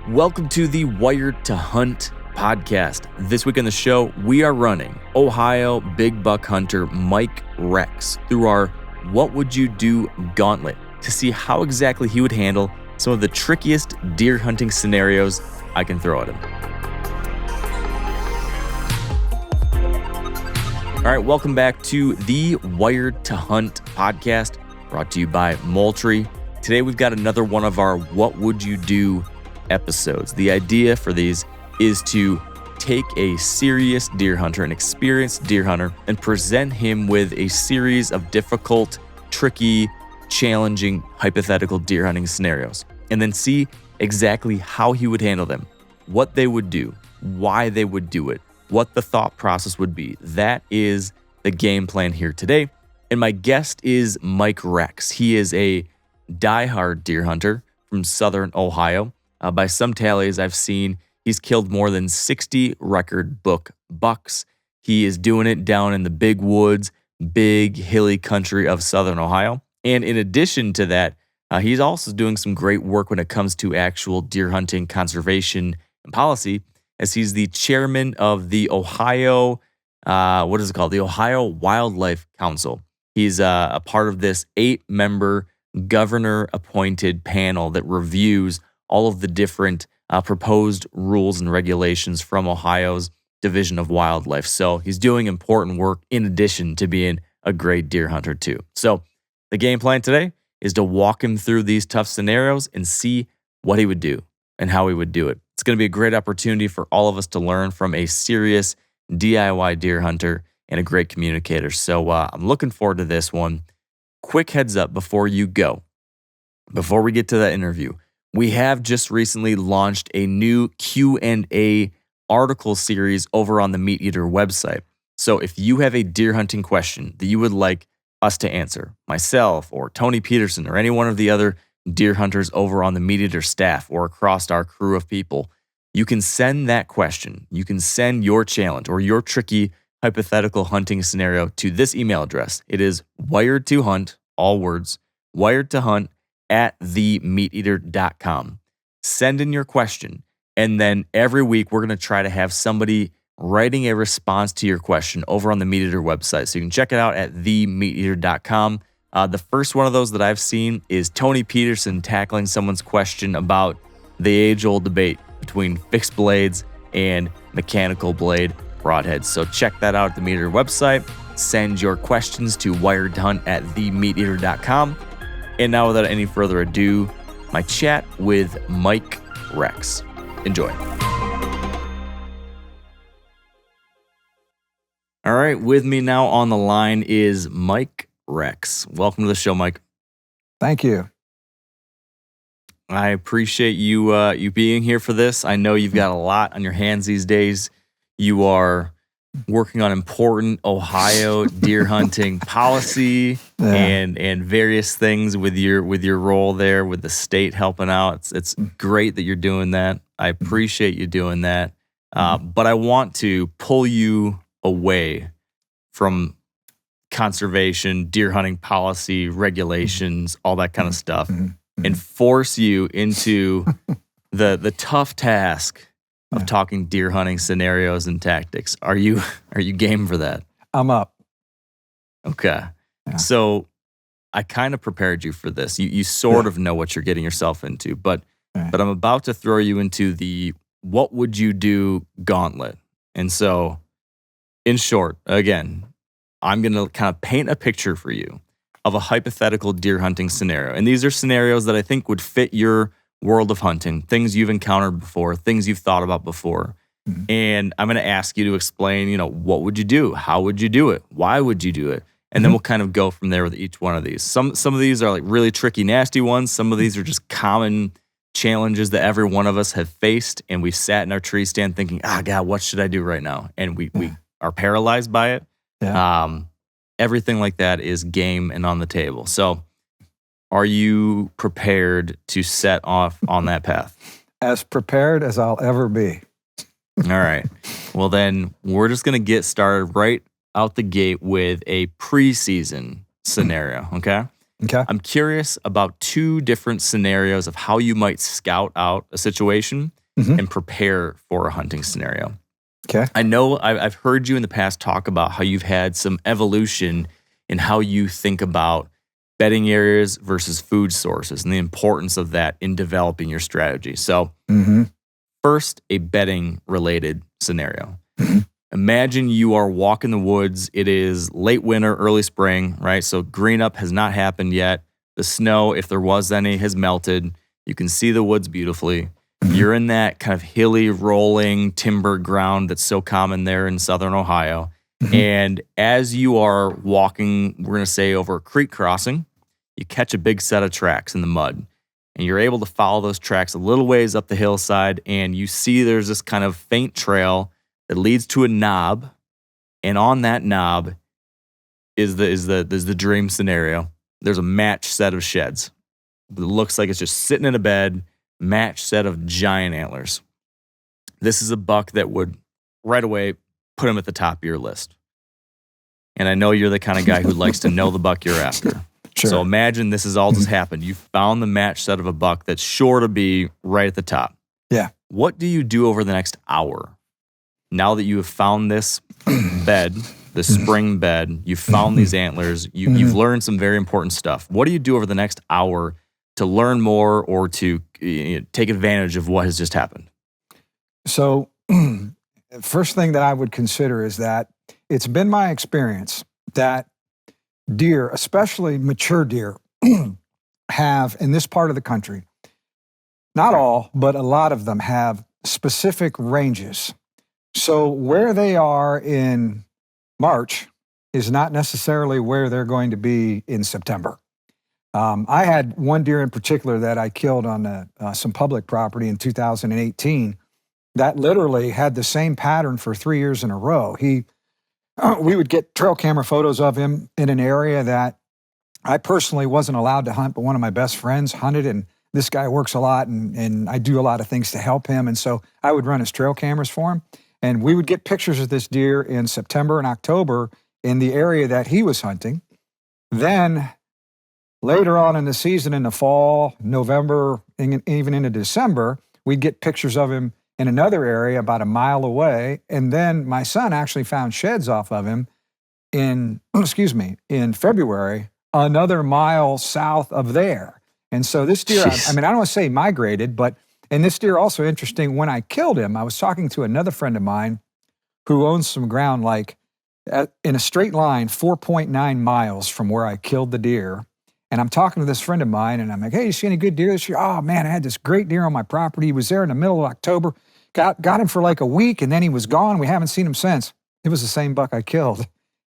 Welcome to the Wired to Hunt podcast. This week on the show, we are running Ohio big buck hunter Mike Rex through our What Would You Do gauntlet to see how exactly he would handle some of the trickiest deer hunting scenarios I can throw at him. All right, welcome back to the Wired to Hunt podcast, brought to you by Moultrie. Today we've got another one of our What Would You Do episodes. The idea for these is to take a serious deer hunter, an experienced deer hunter, and present him with a series of difficult, tricky, challenging, hypothetical deer hunting scenarios, and then see exactly how he would handle them, what they would do, why they would do it, what the thought process would be. That is the game plan here today. And my guest is Mike Rex. He is a diehard deer hunter from Southern Ohio. By some tallies I've seen, he's killed more than 60 record book bucks. He is doing it down in the big woods, big hilly country of Southern Ohio. And in addition to that, he's also doing some great work when it comes to actual deer hunting conservation and policy, as he's the chairman of the Ohio, the Ohio Wildlife Council. He's a part of this 8-member governor-appointed panel that reviews all of the different proposed rules and regulations from Ohio's Division of Wildlife. So he's doing important work in addition to being a great deer hunter too. So the game plan today is to walk him through these tough scenarios and see what he would do and how he would do it. It's going to be a great opportunity for all of us to learn from a serious DIY deer hunter and a great communicator. So I'm looking forward to this one. Quick heads up before you go. Before we get to that interview, we have just recently launched a new Q&A article series over on the Meat Eater website. So if you have a deer hunting question that you would like us to answer, myself or Tony Peterson or any one of the other deer hunters over on the Meat Eater staff or across our crew of people, you can send that question. You can send your challenge or your tricky hypothetical hunting scenario to this email address. It is wiredtohunt, all words, wiredtohunt @themeateater.com. Send in your question, and then every week we're going to try to have somebody writing a response to your question over on the Meat Eater website. So you can check it out at themeateater.com. The first one of those that I've seen is Tony Peterson tackling someone's question about the age-old debate between fixed blades and mechanical blade broadheads. So check that out at the Meat Eater website. Send your questions to wiredhunt@themeateater.com. And now, without any further ado, my chat with Mike Rex. Enjoy. All right, with me now on the line is Mike Rex. Welcome to the show, Mike. Thank you. I appreciate you being here for this. I know you've got a lot on your hands these days. You are working on important Ohio deer hunting policy and various things with your role there with the state helping out. It's great that you're doing that. I appreciate you doing that. But I want to pull you away from conservation, deer hunting policy, regulations, all that kind of stuff, and force you into the tough task of talking deer hunting scenarios and tactics. Are you game for that? I'm up. Okay. Yeah. So I kind of prepared you for this. You sort of know what you're getting yourself into, but I'm about to throw you into the What Would You Do gauntlet. And so, in short, again, I'm going to kind of paint a picture for you of a hypothetical deer hunting scenario. And these are scenarios that I think would fit your world of hunting, things you've encountered before, things you've thought about before. And I'm going to ask you to explain, what would you do? How would you do it? Why would you do it? And then we'll kind of go from there with each one of these. Some of these are like really tricky, nasty ones. Some of these are just common challenges that every one of us have faced. And we've sat in our tree stand thinking, God, what should I do right now? And we are paralyzed by it. Yeah. Everything like that is game and on the table. So are you prepared to set off on that path? As prepared as I'll ever be. All right. Well, then we're just going to get started right out the gate with a preseason scenario, okay? Okay. I'm curious about two different scenarios of how you might scout out a situation and prepare for a hunting scenario. Okay. I know I've heard you in the past talk about how you've had some evolution in how you think about bedding areas versus food sources and the importance of that in developing your strategy. So, first, a bedding related scenario. Imagine you are walking the woods. It is late winter, early spring, right? So green up has not happened yet. The snow, if there was any, has melted. You can see the woods beautifully. You're in that kind of hilly, rolling timber ground that's so common there in southern Ohio. And as you are walking, we're going to say over a creek crossing, you catch a big set of tracks in the mud. And you're able to follow those tracks a little ways up the hillside, and you see there's this kind of faint trail that leads to a knob, and on that knob is the dream scenario. There's a matched set of sheds. It looks like it's just sitting in a bed, matched set of giant antlers. This is a buck that would right away put him at the top of your list. And I know you're the kind of guy who likes to know the buck you're after. Sure. So imagine this has all just happened. You found the matched set of a buck that's sure to be right at the top. Yeah. What do you do over the next hour? Now that you have found this bed, the spring bed, you've found these antlers, you've learned some very important stuff. What do you do over the next hour to learn more or to take advantage of what has just happened? So, first thing that I would consider is that it's been my experience that deer, especially mature deer, have in this part of the country, not all, but a lot of them have specific ranges. So where they are in March is not necessarily where they're going to be in September. I had one deer in particular that I killed on some public property in 2018 that literally had the same pattern for 3 years in a row. We would get trail camera photos of him in an area that I personally wasn't allowed to hunt, but one of my best friends hunted, and this guy works a lot, and I do a lot of things to help him. And so I would run his trail cameras for him. And we would get pictures of this deer in September and October in the area that he was hunting. Then later on in the season, in the fall, November, and even into December, we'd get pictures of him in another area about a mile away. And then my son actually found sheds off of him in February, another mile south of there. And so this deer, I don't want to say migrated, and this deer also interesting, when I killed him, I was talking to another friend of mine who owns some ground in a straight line, 4.9 miles from where I killed the deer. And I'm talking to this friend of mine, and I'm like, hey, you see any good deer this year? Oh, man, I had this great deer on my property. He was there in the middle of October. Got him for like a week, and then he was gone. We haven't seen him since. It was the same buck I killed.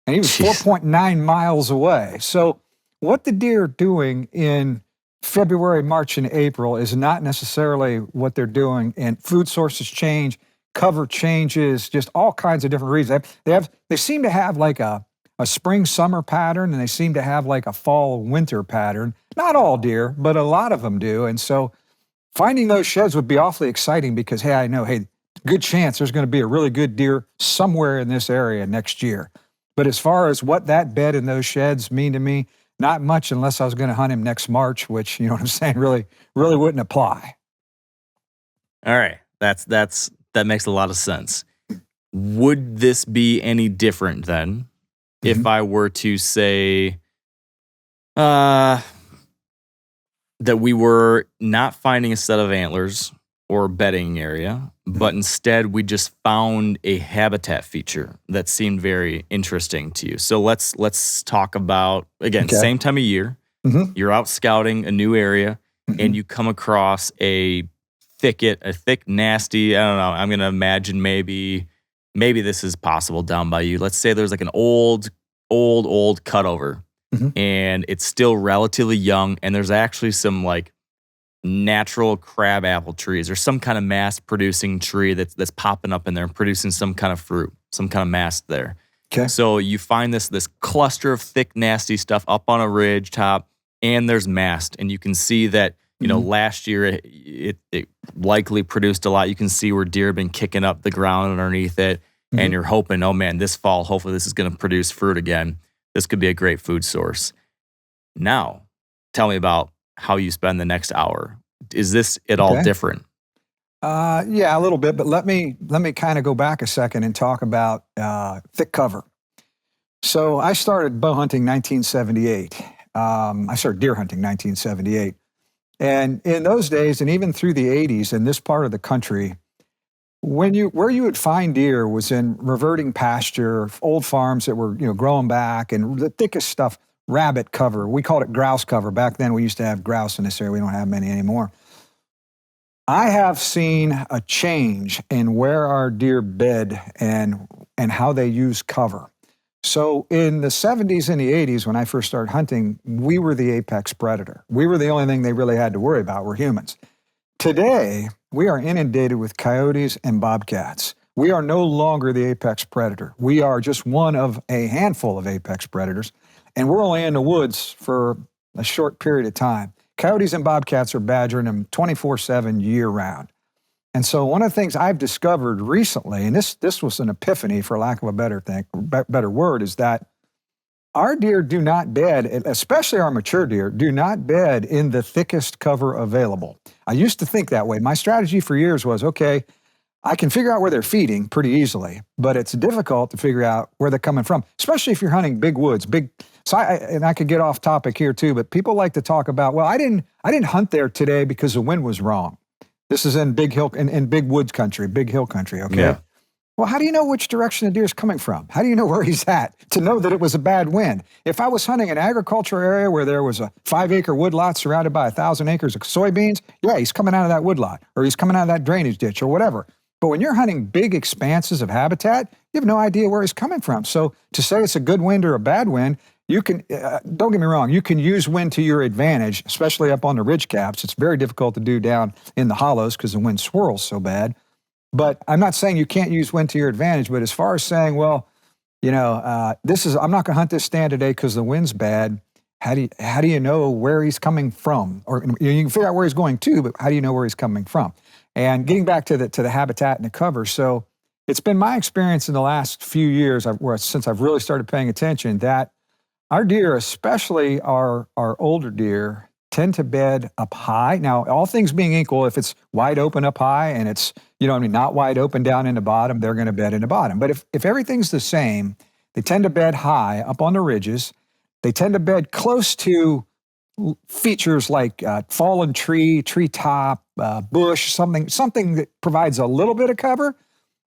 And he was 4.9 miles away. So what the deer are doing in February, March, and April is not necessarily what they're doing. And food sources change, cover changes, just all kinds of different reasons. They seem to have like a spring-summer pattern, and they seem to have like a fall-winter pattern. Not all deer, but a lot of them do. And so finding those sheds would be awfully exciting because, I know, good chance there's going to be a really good deer somewhere in this area next year. But as far as what that bed and those sheds mean to me, not much unless I was going to hunt him next March, which, you know what I'm saying, really wouldn't apply. All right. That makes a lot of sense. Would this be any different then if I were to say that we were not finding a set of antlers or bedding area, but instead we just found a habitat feature that seemed very interesting to you? So let's talk about, again, same time of year. You're out scouting a new area, and you come across a thicket, a thick, nasty, I don't know, I'm going to imagine maybe this is possible down by you. Let's say there's like an old cutover, and it's still relatively young, and there's actually some like natural crab apple trees or some kind of mass-producing tree that's popping up in there and producing some kind of fruit, some kind of mast there. Okay. So you find this cluster of thick, nasty stuff up on a ridge top, and there's mast, and you can see that, last year it likely produced a lot. You can see where deer have been kicking up the ground underneath it, and you're hoping, oh man, this fall, hopefully this is going to produce fruit again. This could be a great food source. Now, tell me about how you spend the next hour. Is this at all Okay. different? Yeah, a little bit, but let me kind of go back a second and talk about thick cover. So I started bow hunting 1978. I started deer hunting 1978. And in those days, and even through the 80s in this part of the country, where you would find deer was in reverting pasture, old farms that were growing back, and the thickest stuff, rabbit cover. We called it grouse cover. Back then, we used to have grouse in this area. We don't have many anymore. I have seen a change in where our deer bed and how they use cover. So in the 70s and the 80s, when I first started hunting, we were the apex predator. We were the only thing they really had to worry about were humans. Today, we are inundated with coyotes and bobcats. We are no longer the apex predator. We are just one of a handful of apex predators, and we're only in the woods for a short period of time. Coyotes and bobcats are badgering them 24/7 year round. And so one of the things I've discovered recently, and this was an epiphany for lack of a better word, is that our deer do not bed, especially our mature deer, do not bed in the thickest cover available. I used to think that way. My strategy for years was, okay, I can figure out where they're feeding pretty easily, but it's difficult to figure out where they're coming from, especially if you're hunting big woods, big. So I could get off topic here too, but people like to talk about, well, I didn't hunt there today because the wind was wrong. This is in big hill, in big woods country, big hill country. Okay. Yeah. Well, how do you know which direction the deer is coming from? How do you know where he's at to know that it was a bad wind? If I was hunting an agricultural area where there was a 5-acre woodlot surrounded by 1,000 acres of soybeans, yeah, he's coming out of that woodlot, or he's coming out of that drainage ditch or whatever. But when you're hunting big expanses of habitat, you have no idea where he's coming from. So to say it's a good wind or a bad wind, you can, don't get me wrong, you can use wind to your advantage, especially up on the ridge caps. It's very difficult to do down in the hollows because the wind swirls so bad. But I'm not saying you can't use wind to your advantage, but as far as saying, well, I'm not going to hunt this stand today because the wind's bad. How do you know where he's coming from? Or you can figure out where he's going to, but how do you know where he's coming from? And getting back to the habitat and the cover. So it's been my experience in the last few years, since I've really started paying attention, that our deer, especially our older deer, tend to bed up high. Now, all things being equal, if it's wide open up high and it's, not wide open down in the bottom, they're going to bed in the bottom. But if everything's the same, they tend to bed high up on the ridges. They tend to bed close to features like fallen tree, treetop, bush, something that provides a little bit of cover,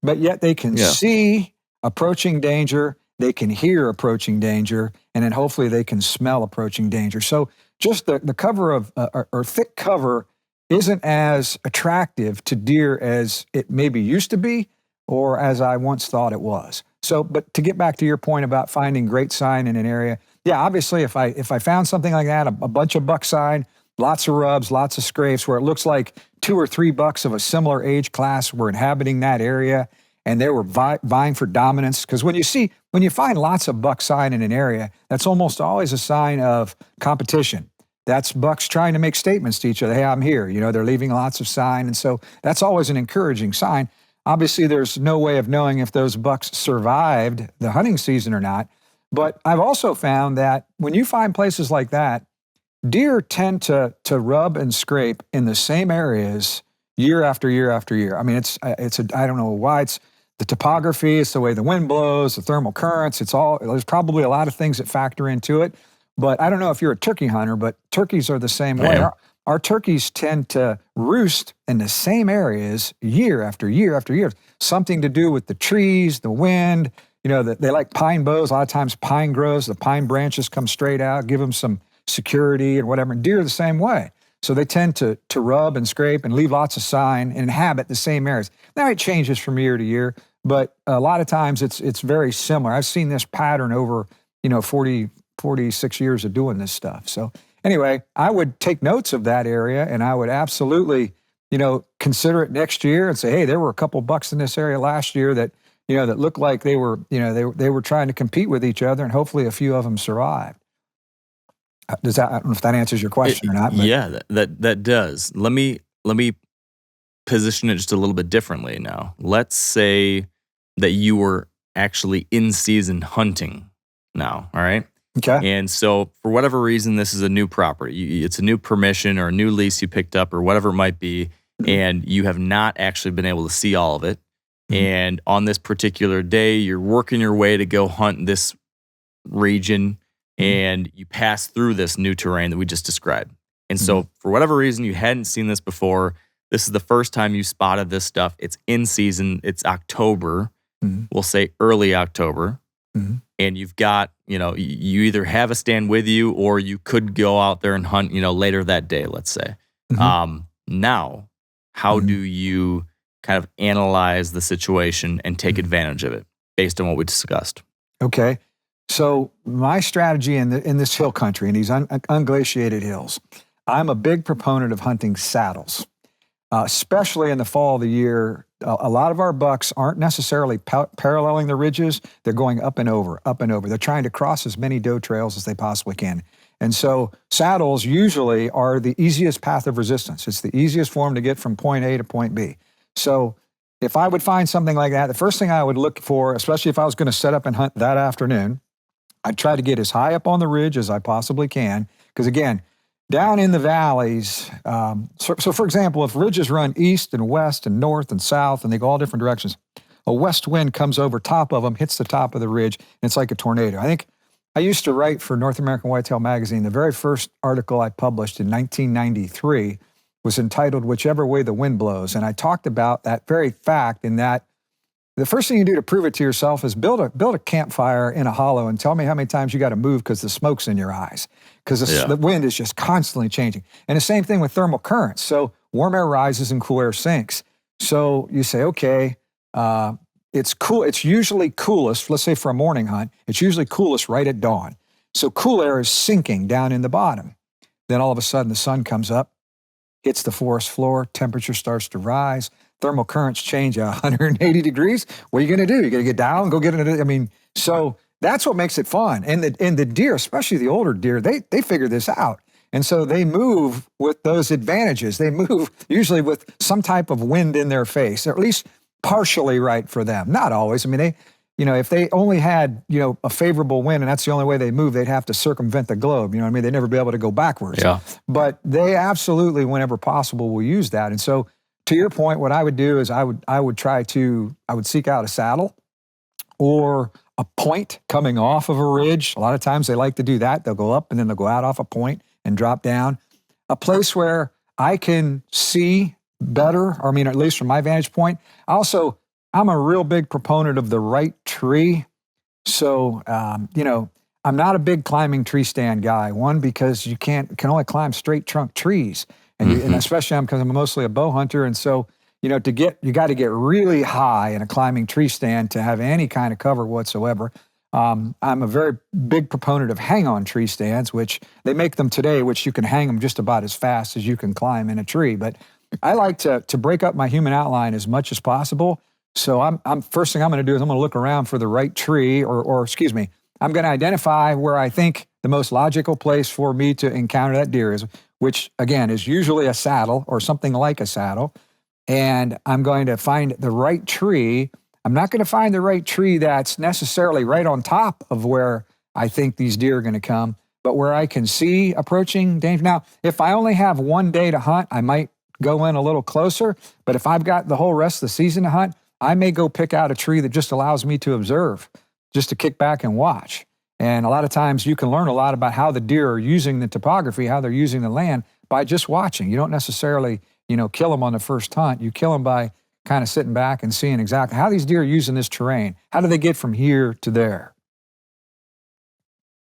but yet they can see approaching danger, they can hear approaching danger, and then hopefully they can smell approaching danger. So just the cover of, or thick cover isn't as attractive to deer as it maybe used to be, or as I once thought it was. So, but to get back to your point about finding great sign in an area, yeah, obviously if I found something like that, a bunch of buck sign, lots of rubs, lots of scrapes, where it looks like 2 or 3 bucks of a similar age class were inhabiting that area, and they were vying for dominance. Because when you find lots of buck sign in an area, that's almost always a sign of competition. That's bucks trying to make statements to each other. Hey, I'm here. They're leaving lots of sign. And so that's always an encouraging sign. Obviously, there's no way of knowing if those bucks survived the hunting season or not. But I've also found that when you find places like that, deer tend to rub and scrape in the same areas year after year after year. I mean, I don't know why. It's the topography, it's the way the wind blows, the thermal currents. There's probably a lot of things that factor into it. But I don't know if you're a turkey hunter, but turkeys are the same way. Our turkeys tend to roost in the same areas year after year after year. Something to do with the trees, the wind. They like pine boughs. A lot of times pine grows, the pine branches come straight out, give them some security and whatever. And deer are the same way. So they tend to rub and scrape and leave lots of sign and inhabit the same areas. Now it changes from year to year, but a lot of times it's very similar. I've seen this pattern over 46 years of doing this stuff. So anyway, I would take notes of that area, and I would absolutely consider it next year and say, hey, there were a couple bucks in this area last year that that looked like they were they were trying to compete with each other, and hopefully a few of them survived. I don't know if that answers your question or not. But. Yeah, that does. Let me position it just a little bit differently now. Let's say that you were actually in season hunting now, all right? Okay. And so for whatever reason, this is a new property. It's a new permission or a new lease you picked up or whatever it might be, and you have not actually been able to see all of it. And on this particular day, you're working your way to go hunt this region, and you pass through this new terrain that we just described. And so for whatever reason, you hadn't seen this before. This is the first time you spotted this stuff. It's in season. It's October. We'll say early October. And you've got, you either have a stand with you or you could go out there and hunt, later that day, let's say. Now, how do you kind of analyze the situation and take advantage of it based on what we discussed? Okay. So my strategy in this hill country, in these unglaciated hills, I'm a big proponent of hunting saddles, especially in the fall of the year. A lot of our bucks aren't necessarily paralleling the ridges. They're going up and over, up and over. They're trying to cross as many doe trails as they possibly can. And so saddles usually are the easiest path of resistance. It's the easiest form to get from point A to point B. So if I would find something like that, the first thing I would look for, especially if I was going to set up and hunt that afternoon, I'd try to get as high up on the ridge as I possibly can. Because again, down in the valleys, so for example, if ridges run east and west and north and south and they go all different directions, a west wind comes over top of them, hits the top of the ridge, and it's like a tornado. I think I used to write for North American Whitetail Magazine. The very first article I published in 1993 was entitled Whichever Way the Wind Blows. And I talked about that very fact in that the first thing you do to prove it to yourself is build a campfire in a hollow and tell me how many times you got to move because the smoke's in your eyes, because the wind is just constantly changing. And the same thing with thermal currents. So warm air rises and cool air sinks. So you say, okay, it's cool. It's usually coolest, let's say for a morning hunt, it's usually coolest right at dawn. So cool air is sinking down in the bottom. Then all of a sudden the sun comes up, hits the forest floor, temperature starts to rise, thermal currents change 180 degrees. What are you going to do? You're going to get down, go get it. So that's what makes it fun. And the deer, especially the older deer, they figure this out. And so they move with those advantages. They move usually with some type of wind in their face, or at least partially right for them. Not always. If they only had, a favorable wind and that's the only way they move, they'd have to circumvent the globe. They'd never be able to go backwards. Yeah. But they absolutely, whenever possible, will use that. And so to your point, what I would do is I would seek out a saddle or a point coming off of a ridge. A lot of times they like to do that. They'll go up and then they'll go out off a point and drop down. A place where I can see better, or at least from my vantage point. I'm a real big proponent of the right tree. So, I'm not a big climbing tree stand guy. One, because you can only climb straight trunk trees. And especially because I'm mostly a bow hunter. And so, you got to get really high in a climbing tree stand to have any kind of cover whatsoever. I'm a very big proponent of hang-on tree stands, which they make them today, which you can hang them just about as fast as you can climb in a tree. But I like to break up my human outline as much as possible. So first thing I'm going to do is I'm going to look around for the right tree, I'm going to identify where I think the most logical place for me to encounter that deer is, which again is usually a saddle or something like a saddle. And I'm going to find the right tree. I'm not going to find the right tree that's necessarily right on top of where I think these deer are going to come, but where I can see approaching danger. Now, if I only have one day to hunt, I might go in a little closer. But if I've got the whole rest of the season to hunt, I may go pick out a tree that just allows me to observe, just to kick back and watch. And a lot of times you can learn a lot about how the deer are using the topography, how they're using the land by just watching. You don't necessarily, kill them on the first hunt. You kill them by kind of sitting back and seeing exactly how these deer are using this terrain. How do they get from here to there?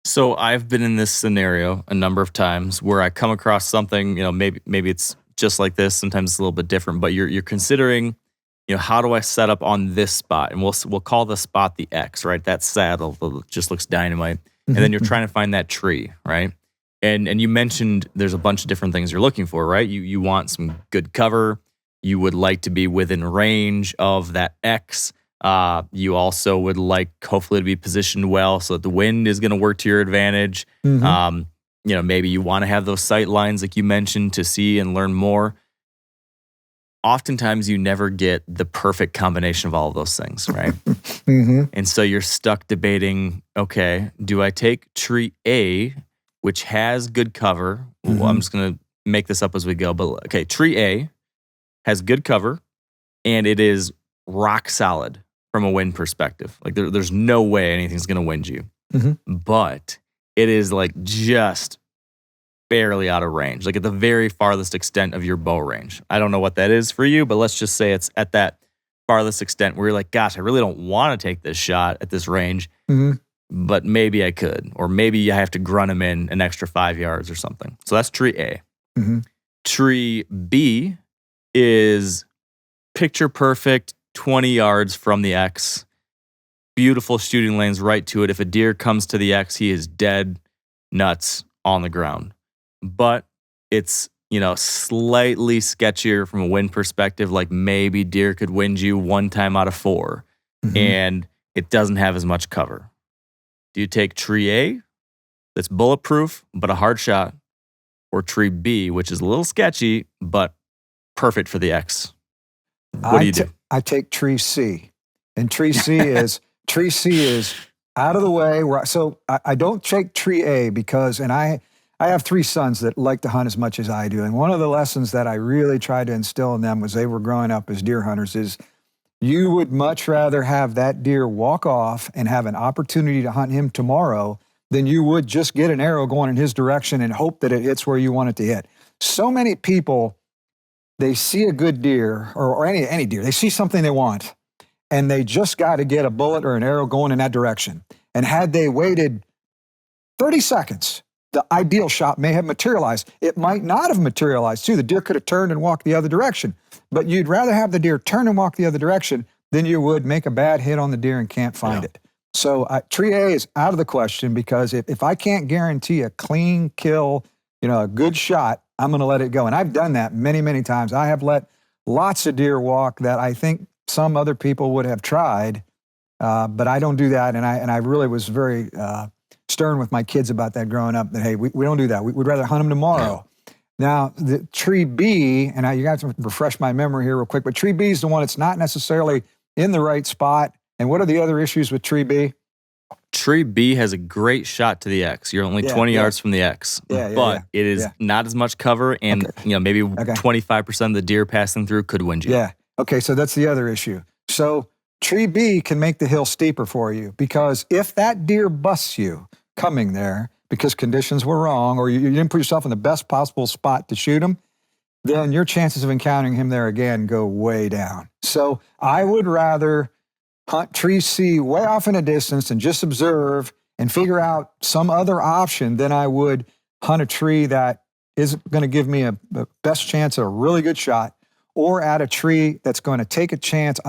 So I've been in this scenario a number of times where I come across something, maybe it's just like this. Sometimes it's a little bit different, but you're considering, how do I set up on this spot? And we'll call the spot the X, right? That saddle that just looks dynamite. And then you're trying to find that tree, right? And you mentioned there's a bunch of different things you're looking for, right? You want some good cover. You would like to be within range of that X. You also would like hopefully to be positioned well so that the wind is going to work to your advantage. Maybe you want to have those sight lines like you mentioned to see and learn more. oftentimes you never get the perfect combination of all of those things, right? Mm-hmm. And so you're stuck debating, okay, do I take tree A, which has good cover? Mm-hmm. Well, I'm just going to make this up as we go. But okay, tree A has good cover and it is rock solid from a wind perspective. Like there's no way anything's going to wind you. Mm-hmm. But it is like just barely out of range, like at the very farthest extent of your bow range. I don't know what that is for you, but let's just say it's at that farthest extent where you're like, gosh, I really don't want to take this shot at this range, but maybe I could. Or maybe I have to grunt him in an extra 5 yards or something. So that's tree A. Mm-hmm. Tree B is picture perfect, 20 yards from the X. Beautiful shooting lanes right to it. If a deer comes to the X, he is dead nuts on the ground. But it's, slightly sketchier from a wind perspective. Like maybe deer could wind you 1 time out of 4. Mm-hmm. And it doesn't have as much cover. Do you take tree A, that's bulletproof, but a hard shot, or tree B, which is a little sketchy, but perfect for the X? What do you do? I take tree C. And tree C is out of the way. So I don't take tree A because, and I have 3 sons that like to hunt as much as I do. And one of the lessons that I really tried to instill in them was they were growing up as deer hunters is you would much rather have that deer walk off and have an opportunity to hunt him tomorrow than you would just get an arrow going in his direction and hope that it hits where you want it to hit. So many people, they see a good deer or any deer, they see something they want and they just got to get a bullet or an arrow going in that direction. And had they waited 30 seconds, the ideal shot may have materialized. It might not have materialized too. The deer could have turned and walked the other direction. But you'd rather have the deer turn and walk the other direction than you would make a bad hit on the deer and can't find it. So tree A is out of the question because if I can't guarantee a clean kill, a good shot, I'm going to let it go. And I've done that many, many times. I have let lots of deer walk that I think some other people would have tried, but I don't do that. And I really was very stern with my kids about that growing up, that, hey, we don't do that. We'd rather hunt them tomorrow. Yeah. Now, the tree B, and you got to refresh my memory here real quick, but tree B is the one that's not necessarily in the right spot. And what are the other issues with tree B? Tree B has a great shot to the X. You're only 20 yards from the X, but it is not as much cover, and maybe 25% of the deer passing through could wind you. Yeah. Okay, so that's the other issue. So tree B can make the hill steeper for you because if that deer busts you coming there because conditions were wrong or you didn't put yourself in the best possible spot to shoot him, then your chances of encountering him there again go way down. So I would rather hunt tree C way off in a distance and just observe and figure out some other option than I would hunt a tree that isn't going to give me a best chance at a really good shot, or at a tree that's going to take a chance,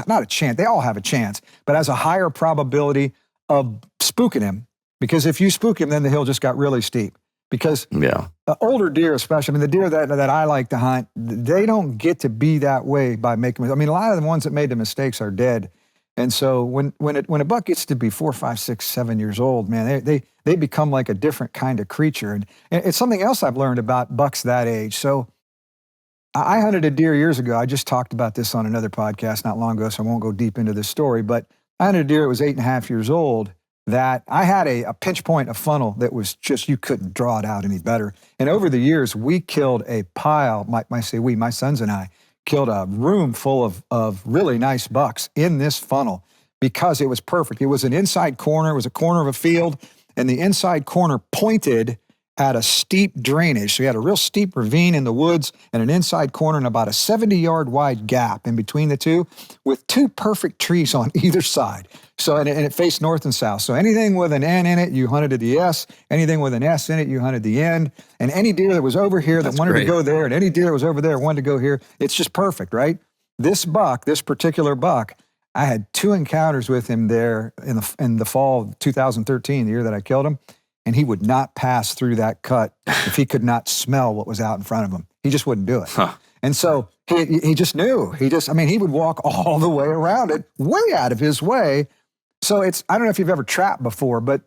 not a chance, they all have a chance, but has a higher probability of spooking him. Because if you spook him, then the hill just got really steep. Because older deer, especially, the deer that I like to hunt, they don't get to be that way by making, a lot of the ones that made the mistakes are dead. And so when a buck gets to be 4, 5, 6, 7 years old, man, they become like a different kind of creature. And it's something else I've learned about bucks that age. So I hunted a deer years ago. I just talked about this on another podcast not long ago, so I won't go deep into this story. But I hunted a deer that was 8.5 years old that I had a pinch point, a funnel that was just, you couldn't draw it out any better. And over the years, we killed a pile, my sons and I, killed a room full of really nice bucks in this funnel because it was perfect. It was an inside corner. It was a corner of a field, and the inside corner pointed at a steep drainage. So you had a real steep ravine in the woods and an inside corner and about a 70-yard wide gap in between the two with 2 perfect trees on either side. So, and it faced north and south. So anything with an N in it, you hunted at the S. Anything with an S in it, you hunted the end. And any deer that was over here that wanted to go there, and any deer that was over there wanted to go here, it's just perfect, right? This particular buck, I had 2 encounters with him there in the fall of 2013, the year that I killed him. And he would not pass through that cut if he could not smell what was out in front of him. He just wouldn't do it. And so he just knew. He would walk all the way around it, way out of his way. So I don't know if you've ever trapped before, but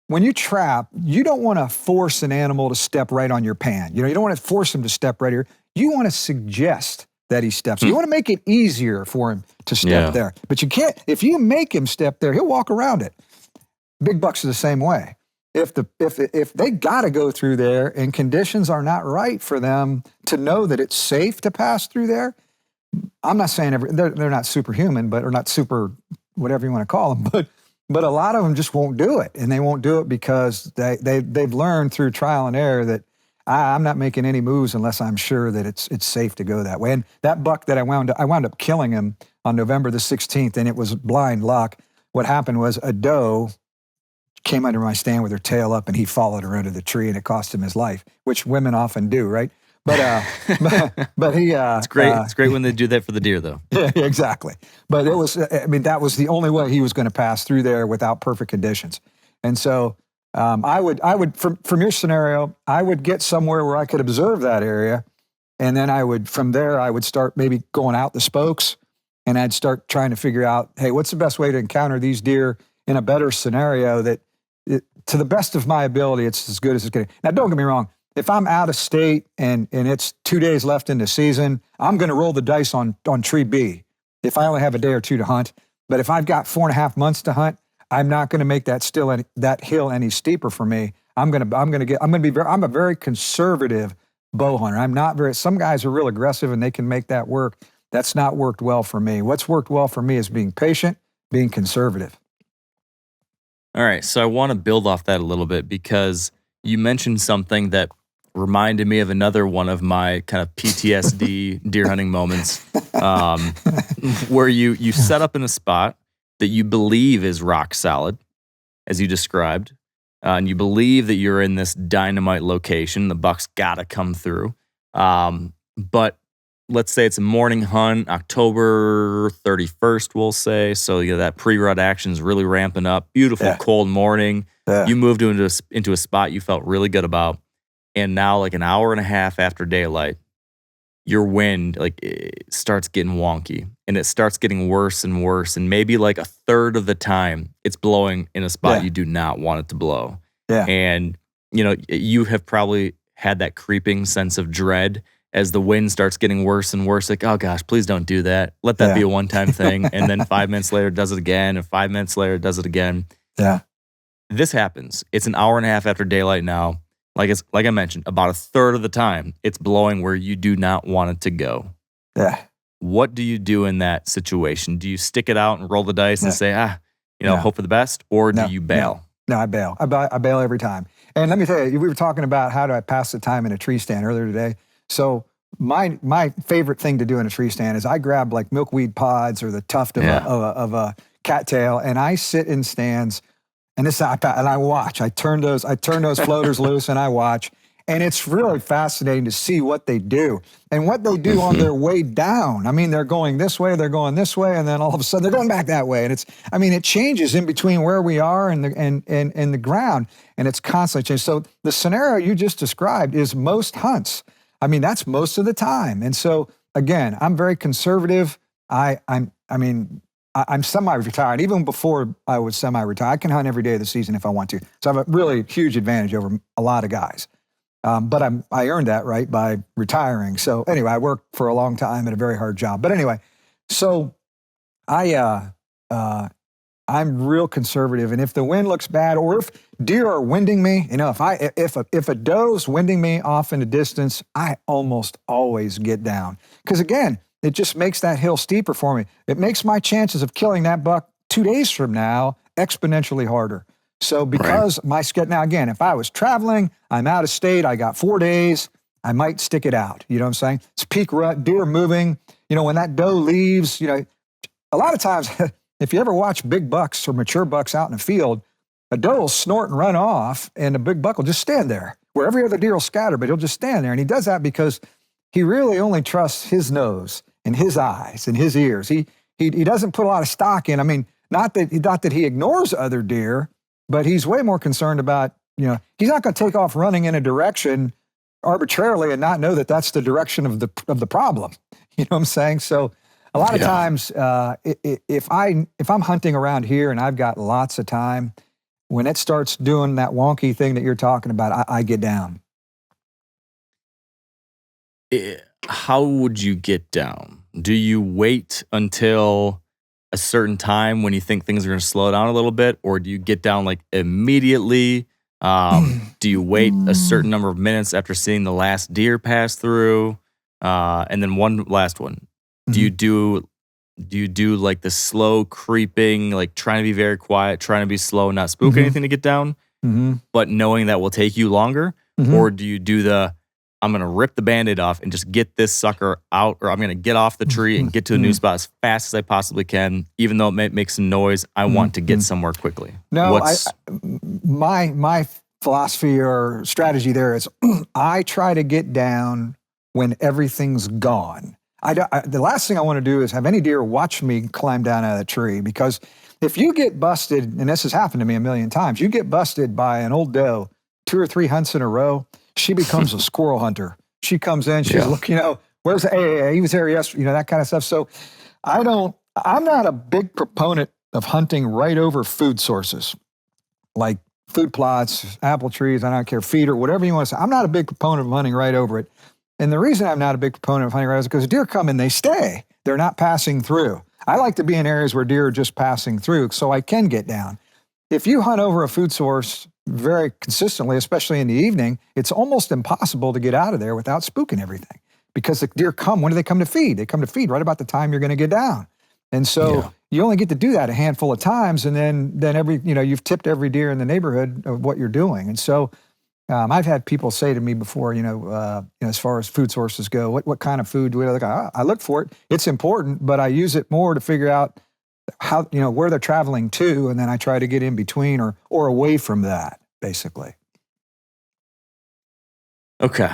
when you trap, you don't want to force an animal to step right on your pan. You don't want to force him to step right here. You want to suggest that he steps. You want to make it easier for him to step there. But you can't, if you make him step there, he'll walk around it. Big bucks are the same way. If they got to go through there and conditions are not right for them to know that it's safe to pass through there, I'm not saying they're not superhuman, or not super, whatever you want to call them, but a lot of them just won't do it, and they won't do it because they've learned through trial and error that I'm not making any moves unless I'm sure that it's safe to go that way. And that buck that I wound up killing him on November the 16th, and it was blind luck. What happened was a doe came under my stand with her tail up, and he followed her under the tree, and it cost him his life, which women often do, right? But he. It's great. It's great when they do that for the deer, though. Yeah, exactly. But it was. That was the only way he was going to pass through there without perfect conditions. And so I would from your scenario, I would get somewhere where I could observe that area, and then from there I would start maybe going out the spokes, and I'd start trying to figure out, hey, what's the best way to encounter these deer in a better scenario that, to the best of my ability, it's as good as it's getting. Now, don't get me wrong. If I'm out of state and it's 2 days left in the season, I'm going to roll the dice on tree B if I only have a day or two to hunt. But if I've got 4.5 months to hunt, I'm not going to make that hill any steeper for me. I'm a very conservative bow hunter. Some guys are real aggressive and they can make that work. That's not worked well for me. What's worked well for me is being patient, being conservative. All right, so I want to build off that a little bit because you mentioned something that reminded me of another one of my kind of PTSD deer hunting moments, where you set up in a spot that you believe is rock solid, as you described, and you believe that you're in this dynamite location. The buck's got to come through, but let's say it's a morning hunt, October 31st, we'll say. So that pre-rut action is really ramping up. Beautiful, cold morning. Yeah. You moved into a spot you felt really good about. And now, like an hour and a half after daylight, your wind it starts getting wonky. And it starts getting worse and worse. And maybe like a third of the time, it's blowing in a spot you do not want it to blow. Yeah. And, you have probably had that creeping sense of dread as the wind starts getting worse and worse, like, oh gosh, please don't do that. Let that be a one-time thing. And then 5 minutes later, it does it again. And 5 minutes later, it does it again. Yeah. This happens. It's an hour and a half after daylight now. Like I mentioned, about a third of the time, it's blowing where you do not want it to go. Yeah. What do you do in that situation? Do you stick it out and roll the dice and say, hope for the best? Or do you bail? No, I bail. I bail every time. And let me tell you, we were talking about how do I pass the time in a tree stand earlier today. So my favorite thing to do in a tree stand is I grab like milkweed pods or the tuft of a cattail, and I sit in stands, and I watch. I turn those floaters loose, and I watch. And it's really fascinating to see what they do and what they do on their way down. I mean, they're going this way, they're going this way, and then all of a sudden they're going back that way. And it changes in between where we are and the ground, and it's constantly changing. So the scenario you just described is most hunts. I mean, that's most of the time. And so again, I'm very conservative. I'm semi-retired. Even before I was semi-retired, I can hunt every day of the season if I want to. So I have a really huge advantage over a lot of guys. But I earned that right by retiring. So anyway, I worked for a long time at a very hard job. But anyway, so I'm real conservative, and if the wind looks bad, or if deer are winding me, if a doe's winding me off in the distance, I almost always get down, because again, it just makes that hill steeper for me. It makes my chances of killing that buck 2 days from now exponentially harder. So because my schedule, now again, if I was traveling, I'm out of state, I got 4 days, I might stick it out. You know what I'm saying? It's peak rut, deer moving. When that doe leaves, a lot of times, if you ever watch big bucks or mature bucks out in the field, a doe will snort and run off, and a big buck will just stand there, where every other deer will scatter, but he'll just stand there. And he does that because he really only trusts his nose and his eyes and his ears. He doesn't put a lot of stock in. I mean, not that he ignores other deer, but he's way more concerned about, he's not going to take off running in a direction arbitrarily and not know that that's the direction of the problem. You know what I'm saying? So a lot of times, if I'm hunting around here and I've got lots of time, when it starts doing that wonky thing that you're talking about, I get down. how would you get down? Do you wait until a certain time when you think things are going to slow down a little bit, or do you get down like immediately? Do you wait a certain number of minutes after seeing the last deer pass through? And then one last one. Do you do like the slow creeping, like trying to be very quiet, trying to be slow, not spook anything to get down, but knowing that will take you longer? Or do you do I'm going to rip the Band-Aid off and just get this sucker out, or I'm going to get off the tree and get to a new spot as fast as I possibly can, even though it may make some noise. I want to get somewhere quickly. No, my philosophy or strategy there is I try to get down when everything's gone. The last thing I want to do is have any deer watch me climb down out of the tree, because if you get busted, and this has happened to me a million times, you get busted by an old doe 2 or 3 hunts in a row, she becomes a squirrel hunter. She comes in, she's looking, where's he was there yesterday, that kind of stuff. So I'm not a big proponent of hunting right over food sources, like food plots, apple trees, I don't care, feed or whatever you want to say. I'm not a big proponent of hunting right over it. And the reason I'm not a big proponent of hunting right over it is because deer come and they stay. They're not passing through. I like to be in areas where deer are just passing through so I can get down. If you hunt over a food source very consistently, especially in the evening, it's almost impossible to get out of there without spooking everything, because the deer come. When do they come to feed? They come to feed right about the time you're going to get down. And so you only get to do that a handful of times, and then you've tipped every deer in the neighborhood of what you're doing. And so I've had people say to me before, as far as food sources go, what kind of food do we look at? I look for it. It's important, but I use it more to figure out how, where they're traveling to, and then I try to get in between or away from that, basically. Okay.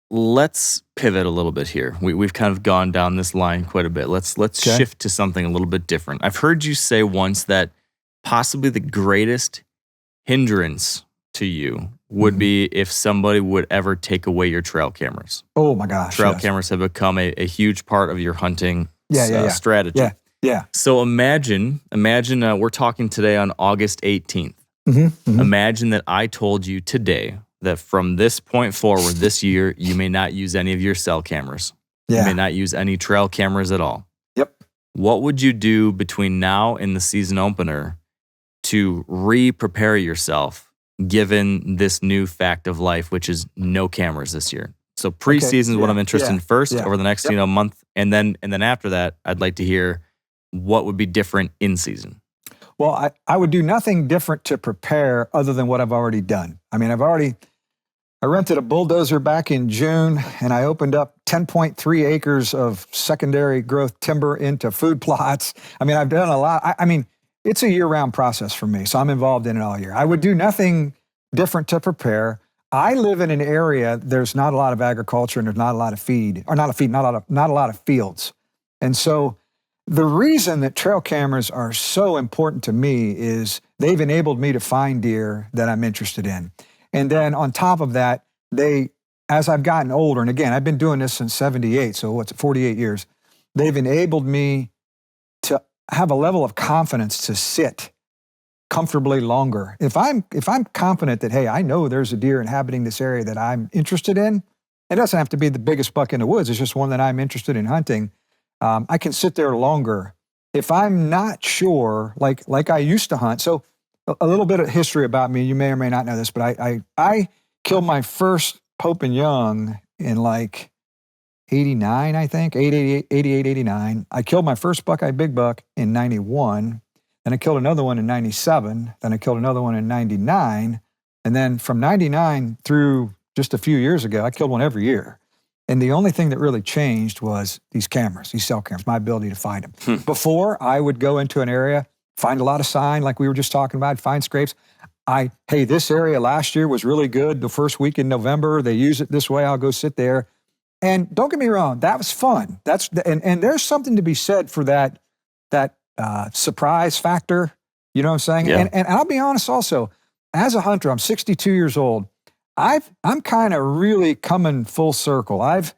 Let's pivot a little bit here. We've kind of gone down this line quite a bit. Let's shift to something a little bit different. I've heard you say once that possibly the greatest hindrance to you would be if somebody would ever take away your trail cameras. Oh my gosh. Trail cameras have become a huge part of your hunting strategy. Yeah. So imagine we're talking today on August 18th. Imagine that I told you today that from this point forward, this year, you may not use any of your cell cameras. You may not use any trail cameras at all. Yep. What would you do between now and the season opener to re-prepare yourself, given this new fact of life, which is no cameras this year? So preseason is what I'm interested in first over the next month, and then after that, I'd like to hear what would be different in season. Well, I would do nothing different to prepare other than what I've already done. I mean, I rented a bulldozer back in June, and I opened up 10.3 acres of secondary growth timber into food plots. I mean, I've done a lot. I mean, it's a year-round process for me, so I'm involved in it all year. I would do nothing different to prepare. I live in an area, there's not a lot of agriculture and there's not a lot of not a lot of fields. And so the reason that trail cameras are so important to me is they've enabled me to find deer that I'm interested in. And then on top of that, as I've gotten older, and again, I've been doing this since 78, so 48 years, they've enabled me to have a level of confidence to sit comfortably longer. If I'm confident that, hey, I know there's a deer inhabiting this area that I'm interested in, it doesn't have to be the biggest buck in the woods, it's just one that I'm interested in hunting, I can sit there longer. If I'm not sure, like I used to hunt, so a little bit of history about me, you may or may not know this, but I killed my first Pope and Young in 89, I think, 88, 89. I killed my first buckeye big buck in 91. Then I killed another one in 97. Then I killed another one in 99. And then from 99 through just a few years ago, I killed one every year. And the only thing that really changed was these cameras, these cell cameras, my ability to find them. Before, I would go into an area, find a lot of sign, like we were just talking about, find scrapes. Hey, this area last year was really good. The first week in November, they use it this way. I'll go sit there. And don't get me wrong, that was fun. And there's something to be said for that surprise factor. You know what I'm saying? Yeah. And I'll be honest also, as a hunter, I'm 62 years old. I'm kind of really coming full circle. I've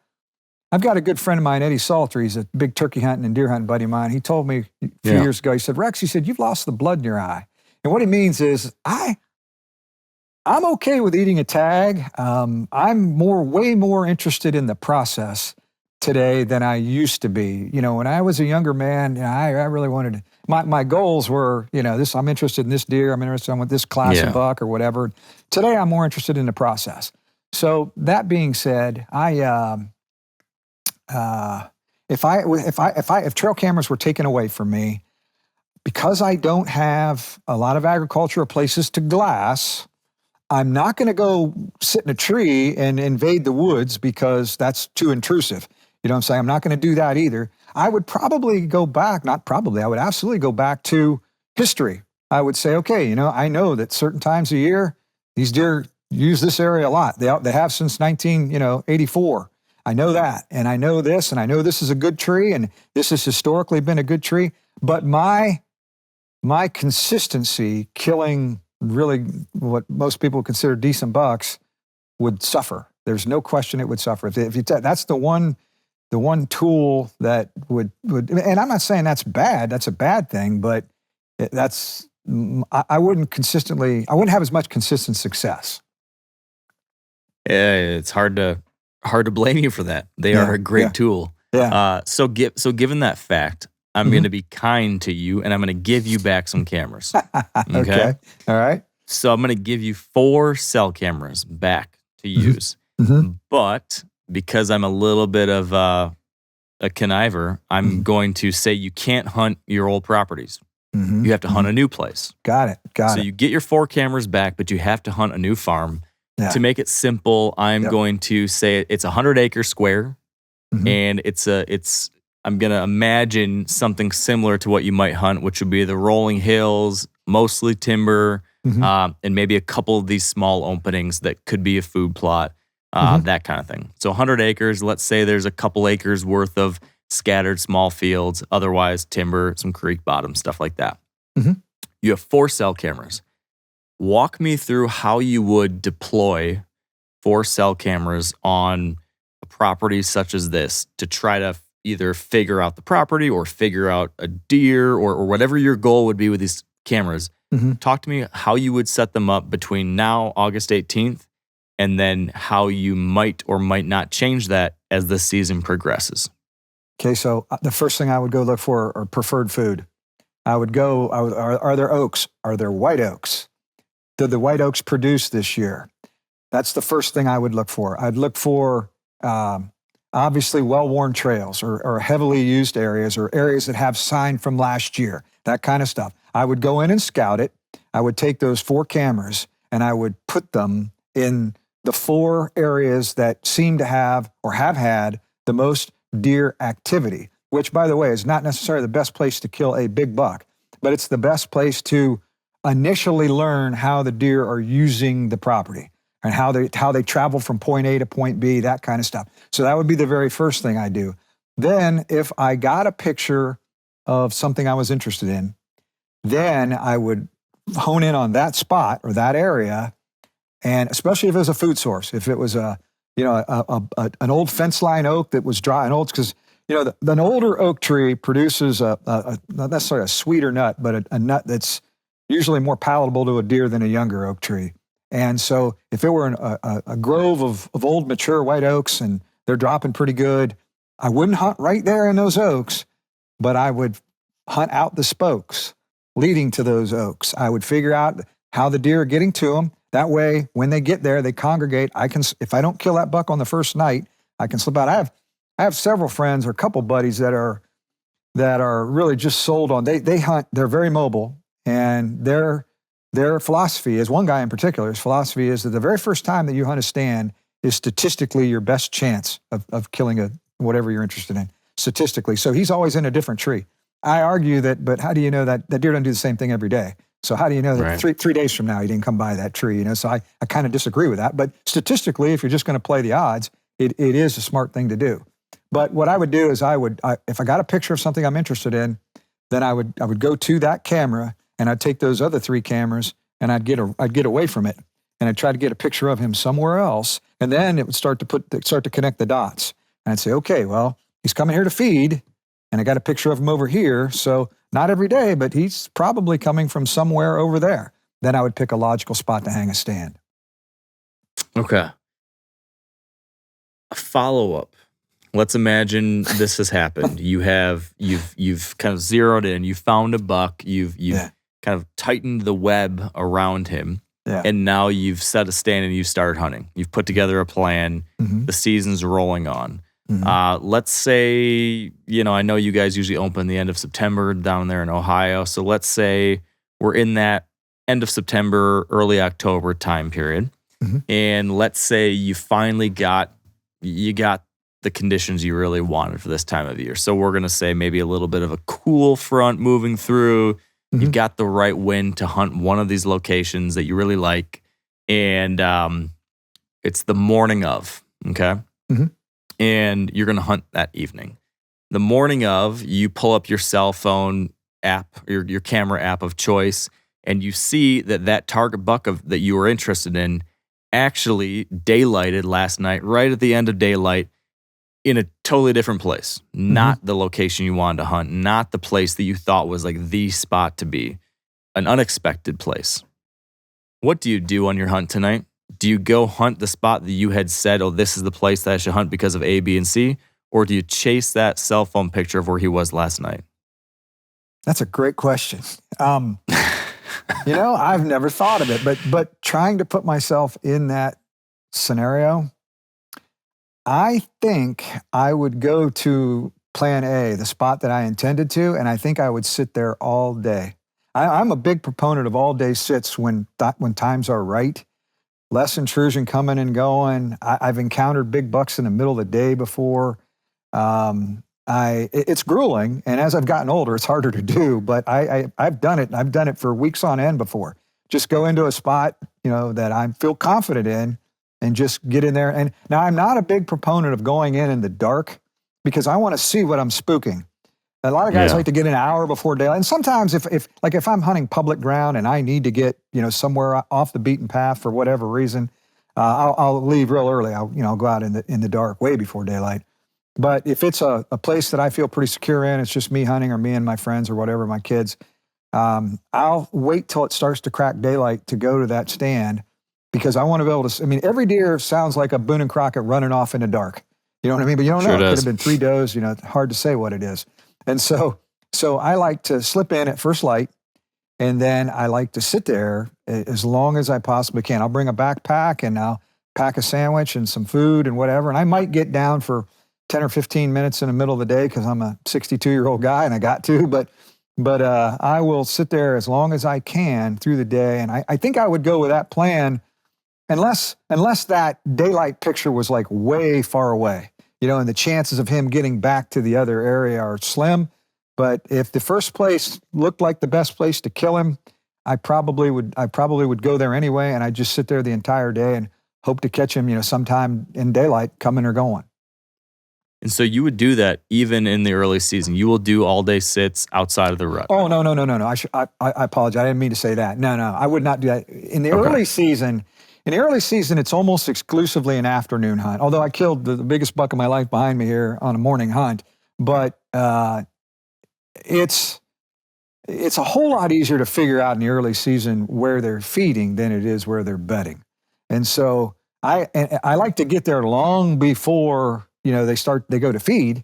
got a good friend of mine, Eddie Salter. He's a big turkey hunting and deer hunting buddy of mine. He told me a few years ago, he said, Rex, he said, you've lost the blood in your eye. And what he means is I'm okay with eating a tag. I'm way more interested in the process today than I used to be. When I was a younger man, I really wanted my goals were, I'm interested in this deer, I'm interested in this class of Yeah. buck or whatever. Today, I'm more interested in the process. So that being said, if trail cameras were taken away from me, because I don't have a lot of agriculture or places to glass, I'm not going to go sit in a tree and invade the woods because that's too intrusive. You know what I'm saying? I'm not going to do that either. I would probably go back, not probably, I would absolutely go back to history. I would say, okay, I know that certain times a year, these deer use this area a lot. They have since 1984. I know that, and I know this, and I know this is a good tree, and this has historically been a good tree. But my consistency killing really what most people consider decent bucks would suffer. There's no question it would suffer. That's the one tool that would, and I'm not saying that's bad. That's a bad thing, but I wouldn't have as much consistent success. Yeah, it's hard to blame you for that. They are a great tool. Yeah. So given that fact, I'm going to be kind to you, and I'm going to give you back some cameras. Okay. All right. So I'm going to give you 4 cell cameras back to use. But because I'm a little bit of a conniver, I'm going to say you can't hunt your old properties. You have to hunt a new place. Got it. So you get your 4 cameras back, but you have to hunt a new farm. Yeah. To make it simple, I'm going to say it's 100-acre square, and I'm going to imagine something similar to what you might hunt, which would be the rolling hills, mostly timber, and maybe a couple of these small openings that could be a food plot, that kind of thing. So 100 acres, let's say there's a couple acres worth of scattered small fields, otherwise timber, some creek bottom, stuff like that. You have 4 cell cameras. Walk me through how you would deploy 4 cell cameras on a property such as this to try to either figure out the property or figure out a deer or whatever your goal would be with these cameras. Talk to me how you would set them up between now, August 18th, and then how you might or might not change that as the season progresses. Okay, so the first thing I would go look for are preferred food. Are there oaks? Are there white oaks? Did the white oaks produce this year? That's the first thing I would look for. I'd look for obviously well-worn trails or heavily used areas or areas that have sign from last year, that kind of stuff. I would go in and scout it. I would take those 4 cameras and I would put them in the 4 areas that seem to have or have had the most deer activity, which, by the way, is not necessarily the best place to kill a big buck, but it's the best place to initially learn how the deer are using the property and how they travel from point A to point B, that kind of stuff. So that would be the very first thing I do. Then if I got a picture of something I was interested in, then I would hone in on that spot or that area, and especially if it was a food source, if it was an old fence line oak that was dry and old, because an older oak tree produces not necessarily a sweeter nut, but a nut that's usually more palatable to a deer than a younger oak tree. And so if it were a grove of old mature white oaks and they're dropping pretty good, I wouldn't hunt right there in those oaks, but I would hunt out the spokes leading to those oaks. I would figure out how the deer are getting to them. That way, when they get there, they congregate. If I don't kill that buck on the first night, I can slip out. I have several friends or a couple buddies that are really just sold on. They hunt. They're very mobile, and their philosophy is, one guy in particular, his philosophy is that the very first time that you hunt a stand is statistically your best chance of killing whatever you're interested in, statistically. So he's always in a different tree. I argue that, but how do you know that deer doesn't do the same thing every day? So how do you know that three days from now you didn't come by that tree? So I kind of disagree with that. But statistically, if you're just going to play the odds, it is a smart thing to do. But what I would do is if I got a picture of something I'm interested in, then I would go to that camera and I'd take those other 3 cameras and I'd get away from it and I'd try to get a picture of him somewhere else, and then it would start to connect the dots. And I'd say, okay, well, he's coming here to feed, and I got a picture of him over here. So not every day, but he's probably coming from somewhere over there. Then I would pick a logical spot to hang a stand. Okay. A follow-up. Let's imagine this has happened. You've kind of zeroed in. You found a buck. You've kind of tightened the web around him, and now you've set a stand and you started hunting. You've put together a plan. The season's rolling on. Let's say, I know you guys usually open the end of September down there in Ohio. So let's say we're in that end of September, early October time period, and let's say you finally got the conditions you really wanted for this time of year. So we're going to say maybe a little bit of a cool front moving through. You've got the right wind to hunt one of these locations that you really like. And it's the morning of, okay? And you're going to hunt that evening. The morning of, you pull up your cell phone app, your camera app of choice, and you see that target buck that you were interested in actually daylighted last night, right at the end of daylight, in a totally different place, not the location you wanted to hunt, not the place that you thought was like the spot to be, an unexpected place. What do you do on your hunt tonight? Do you go hunt the spot that you had said, oh, this is the place that I should hunt because of A, B, and C? Or do you chase that cell phone picture of where he was last night? That's a great question. I've never thought of it, but trying to put myself in that scenario, I think I would go to plan A, the spot that I intended to, and I think I would sit there all day. I'm a big proponent of all day sits when times are right. Less intrusion coming and going. I've encountered big bucks in the middle of the day before. It's grueling, and as I've gotten older, it's harder to do. But I've done it. I've done it for weeks on end before. Just go into a spot that I feel confident in, and just get in there. And now I'm not a big proponent of going in the dark because I want to see what I'm spooking. A lot of guys like to get in an hour before daylight. And sometimes if I'm hunting public ground and I need to get, somewhere off the beaten path for whatever reason, I'll leave real early. I'll go out in the dark way before daylight. But if it's a place that I feel pretty secure in, it's just me hunting or me and my friends or whatever, my kids, I'll wait till it starts to crack daylight to go to that stand because I want to be able to, every deer sounds like a Boone and Crockett running off in the dark. You know what I mean? But you don't know. It could have been 3 does, hard to say what it is. And so I like to slip in at first light, and then I like to sit there as long as I possibly can. I'll bring a backpack, and I'll pack a sandwich and some food and whatever. And I might get down for 10 or 15 minutes in the middle of the day because I'm a 62-year-old guy and I got to. But I will sit there as long as I can through the day. And I think I would go with that plan unless that daylight picture was like way far away. And the chances of him getting back to the other area are slim. But if the first place looked like the best place to kill him, I probably would go there anyway, and I'd just sit there the entire day and hope to catch him, sometime in daylight, coming or going. And so you would do that even in the early season. You will do all day sits outside of the rut. Oh, no. I apologize. I didn't mean to say that. No, I would not do that. In the early season, it's almost exclusively an afternoon hunt, although I killed the biggest buck of my life behind me here on a morning hunt. But it's a whole lot easier to figure out in the early season where they're feeding than it is where they're bedding. And so I like to get there long before they go to feed.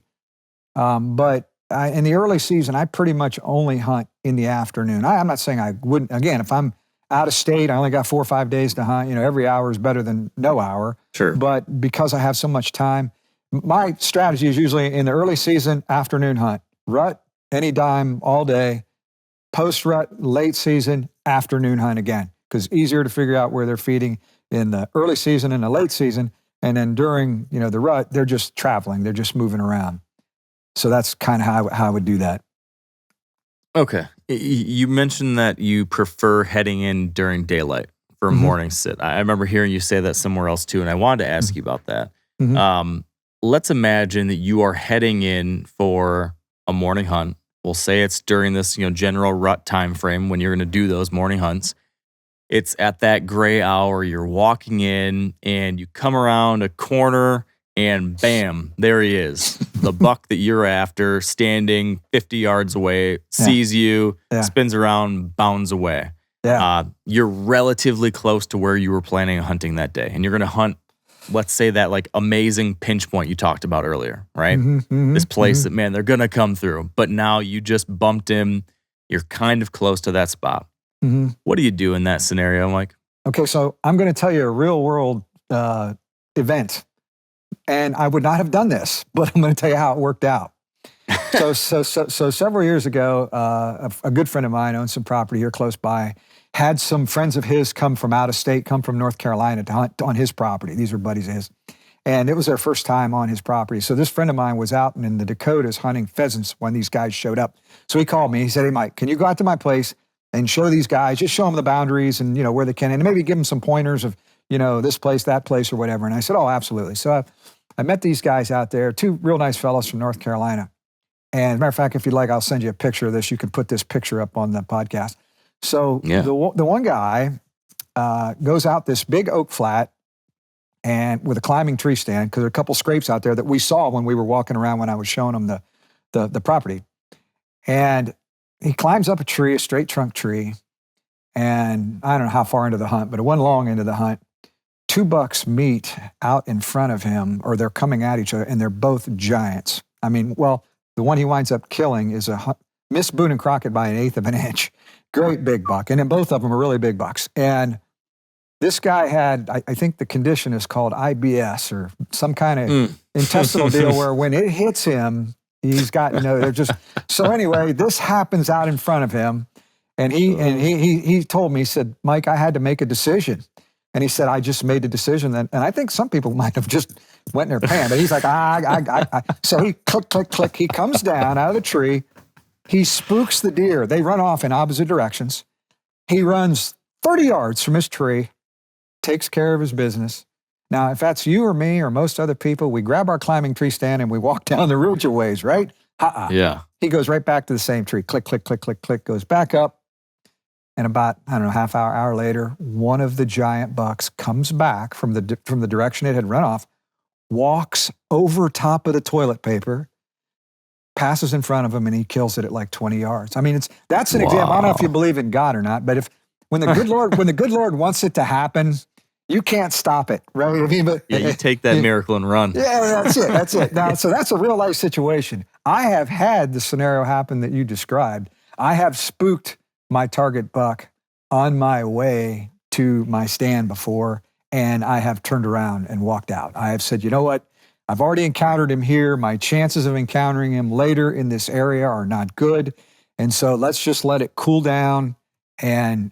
But in the early season, I pretty much only hunt in the afternoon. I'm not saying I wouldn't. Again, if I'm out of state, I only got 4 or 5 days to hunt. Every hour is better than no hour. Sure. But because I have so much time, my strategy is usually in the early season, afternoon hunt. Rut, any dime, all day. Post-rut, late season, afternoon hunt again. Because easier to figure out where they're feeding in the early season and the late season. And then during the rut, they're just traveling. They're just moving around. So that's kind of how I would do that. Okay. You mentioned that you prefer heading in during daylight for a morning sit. I remember hearing you say that somewhere else too, and I wanted to ask you about that. Let's imagine that you are heading in for a morning hunt. We'll say it's during this general rut time frame when you're going to do those morning hunts. It's at that gray hour, you're walking in, and you come around a corner, and bam, there he is. The buck that you're after, standing 50 yards away, sees you, spins around, bounds away. You're relatively close to where you were planning on hunting that day. And you're going to hunt, let's say, that like amazing pinch point you talked about earlier, right? This place that, man, they're going to come through. But now you just bumped him. You're kind of close to that spot. What do you do in that scenario, Mike? Okay, so I'm going to tell you a real world event. And I would not have done this, but I'm going to tell you how it worked out. So several years ago, a good friend of mine owns some property here close by, had some friends of his come from out of state, come from North Carolina to hunt on his property. These were buddies of his. And it was their first time on his property. So this friend of mine was out in the Dakotas hunting pheasants when these guys showed up. So he called me. He said, "Hey, Mike, can you go out to my place and show these guys, just show them the boundaries and, where they can, and maybe give them some pointers of, this place, that place, or whatever." And I said, "Oh, absolutely." So I met these guys out there, two real nice fellows from North Carolina. And as a matter of fact, if you'd like, I'll send you a picture of this. You can put this picture up on the podcast. So the one guy goes out this big oak flat and with a climbing tree stand, because there are a couple scrapes out there that we saw when we were walking around when I was showing them the property. And he climbs up a tree, a straight trunk tree, and I don't know how far into the hunt, but it wasn't long into the hunt. Two bucks meet out in front of him, or they're coming at each other, and they're both giants. I mean, well, the one he winds up killing is Miss Boone and Crockett by 1/8 of an inch. Great big buck. And then both of them are really big bucks. And this guy had, I think the condition is called IBS or some kind of intestinal deal where when it hits him, he's got, they're just, so anyway, this happens out in front of him. And he told me, he said, "Mike, I had to make a decision." And he said, "I just made a decision." And I think some people might have just went in their pants. But he's like, So he click, click, click. He comes down out of the tree. He spooks the deer. They run off in opposite directions. He runs 30 yards from his tree, takes care of his business. Now, if that's you or me or most other people, we grab our climbing tree stand and we walk down the ridge a ways, right? Yeah. He goes right back to the same tree. Click, click, click, click, click, goes back up. And about, half hour later, one of the giant bucks comes back from the direction it had run off, walks over top of the toilet paper, passes in front of him, and he kills it at like 20 yards. I mean, that's an example. I don't know if you believe in God or not, but when the good Lord wants it to happen, you can't stop it, right? I mean, you take that miracle and run. Yeah, that's it. Now, so that's a real life situation. I have had the scenario happen that you described. I have spooked my target buck on my way to my stand before, and I have turned around and walked out. I have said, "You know what? I've already encountered him here. My chances of encountering him later in this area are not good. And so let's just let it cool down and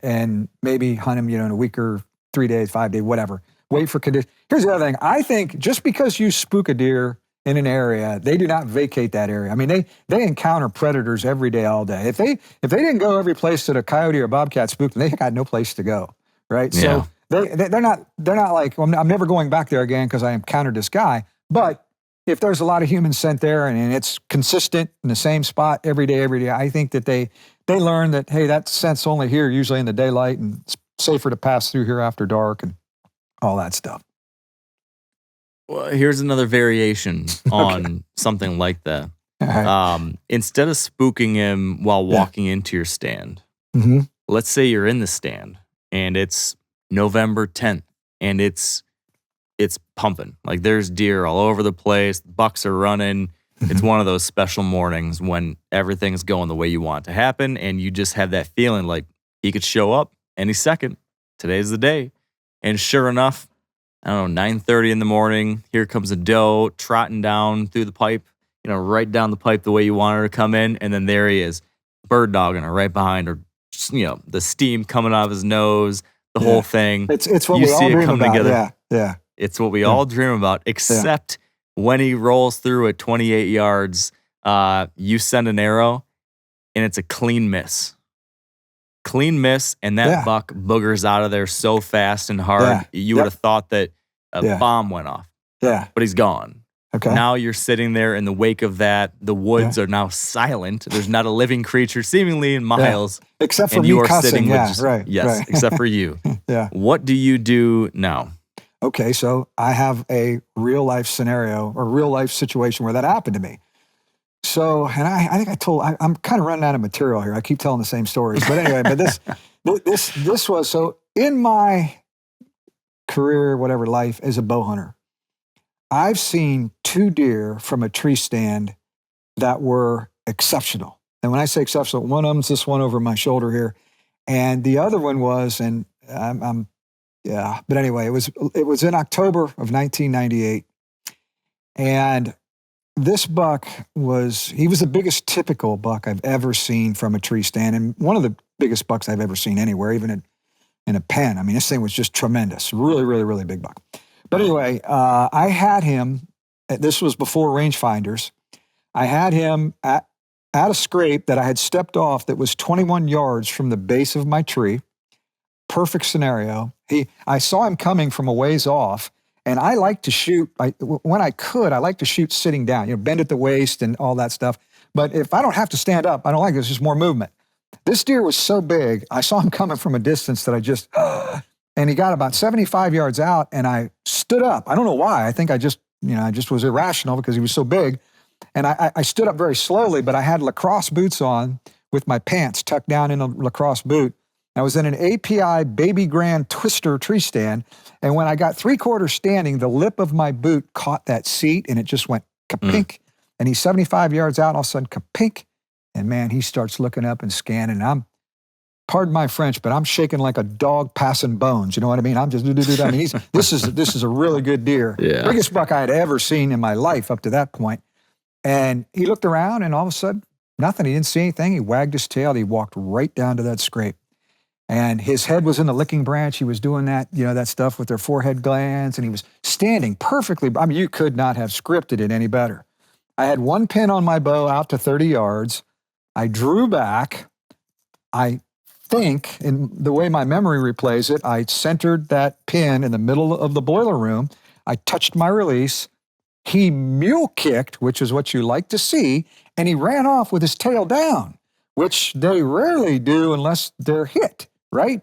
maybe hunt him, in a week or 3 days, 5 days, whatever. Wait for conditions." Here's the other thing. I think just because you spook a deer in an area, they do not vacate that area. I mean, they encounter predators every day, all day. If they didn't go every place that a coyote or bobcat spooked, they got no place to go, right? Yeah. So they're not like, "Well, I'm never going back there again because I encountered this guy." But if there's a lot of human scent there and it's consistent in the same spot every day, I think that they learn that, hey, that scent's only here usually in the daylight and it's safer to pass through here after dark and all that stuff. Well, here's another variation on something like that. Right. Instead of spooking him while walking into your stand, let's say you're in the stand and it's November 10th and it's pumping. Like there's deer all over the place. The bucks are running. It's one of those special mornings when everything's going the way you want it to happen. And you just have that feeling like he could show up any second. Today's the day. And sure enough, I don't know, 9:30 in the morning, here comes a doe trotting down through the pipe, right down the pipe the way you want her to come in. And then there he is, bird dogging her right behind her, the steam coming out of his nose, the whole thing. It's what you we all see it dream come about. together. Yeah. It's what we all dream about, except when he rolls through at 28 yards, you send an arrow, and it's a clean miss. Clean miss, and that buck boogers out of there so fast and hard, you would have thought that a bomb went off. Yeah. But he's gone. Okay. Now you're sitting there in the wake of that. The woods are now silent. There's not a living creature seemingly in miles. Except for and me you are cussing. sitting with Right. Yes, except for you. Yeah. What do you do now? Okay, so I have a real life scenario or real life situation where that happened to me. So, and I think I'm kind of running out of material here. I keep telling the same stories, but anyway, This was, so in my career, whatever life, as a bow hunter, I've seen 2 deer from a tree stand that were exceptional. And when I say exceptional, one of them's this one over my shoulder here, and the other one was, and yeah, but anyway, it was in October of 1998, and this buck he was the biggest typical buck I've ever seen from a tree stand, and one of the biggest bucks I've ever seen anywhere, even in a pen. I mean, this thing was just tremendous. Really, really, really big buck. But anyway, I had him, this was before rangefinders. I had him at a scrape that I had stepped off that was 21 yards from the base of my tree. Perfect scenario. I saw him coming from a ways off, and I like to shoot, when I could, I like to shoot sitting down, bend at the waist and all that stuff. But if I don't have to stand up, I don't like it. It's just more movement. This deer was so big, I saw him coming from a distance that I just, and he got about 75 yards out, and I stood up. I don't know why. I think I just was irrational because he was so big. And I stood up very slowly, but I had lacrosse boots on with my pants tucked down in a lacrosse boot. I was in an API Baby Grand Twister tree stand, and when I got 3/4 standing, the lip of my boot caught that seat, and it just went kapink. And he's 75 yards out, all of a sudden kapink. And man, he starts looking up and scanning. And pardon my French, but I'm shaking like a dog passing bones. You know what I mean? I'm just, I mean, this is a really good deer. Yeah. Biggest buck I had ever seen in my life up to that point. And he looked around, and all of a sudden, nothing. He didn't see anything. He wagged his tail. He walked right down to that scrape. And his head was in the licking branch. He was doing that, that stuff with their forehead glands, and he was standing perfectly. I mean, you could not have scripted it any better. I had one pin on my bow out to 30 yards. I drew back. I think, in the way my memory replays it, I centered that pin in the middle of the boiler room. I touched my release. He mule kicked, which is what you like to see, and he ran off with his tail down, which they rarely do unless they're hit, right?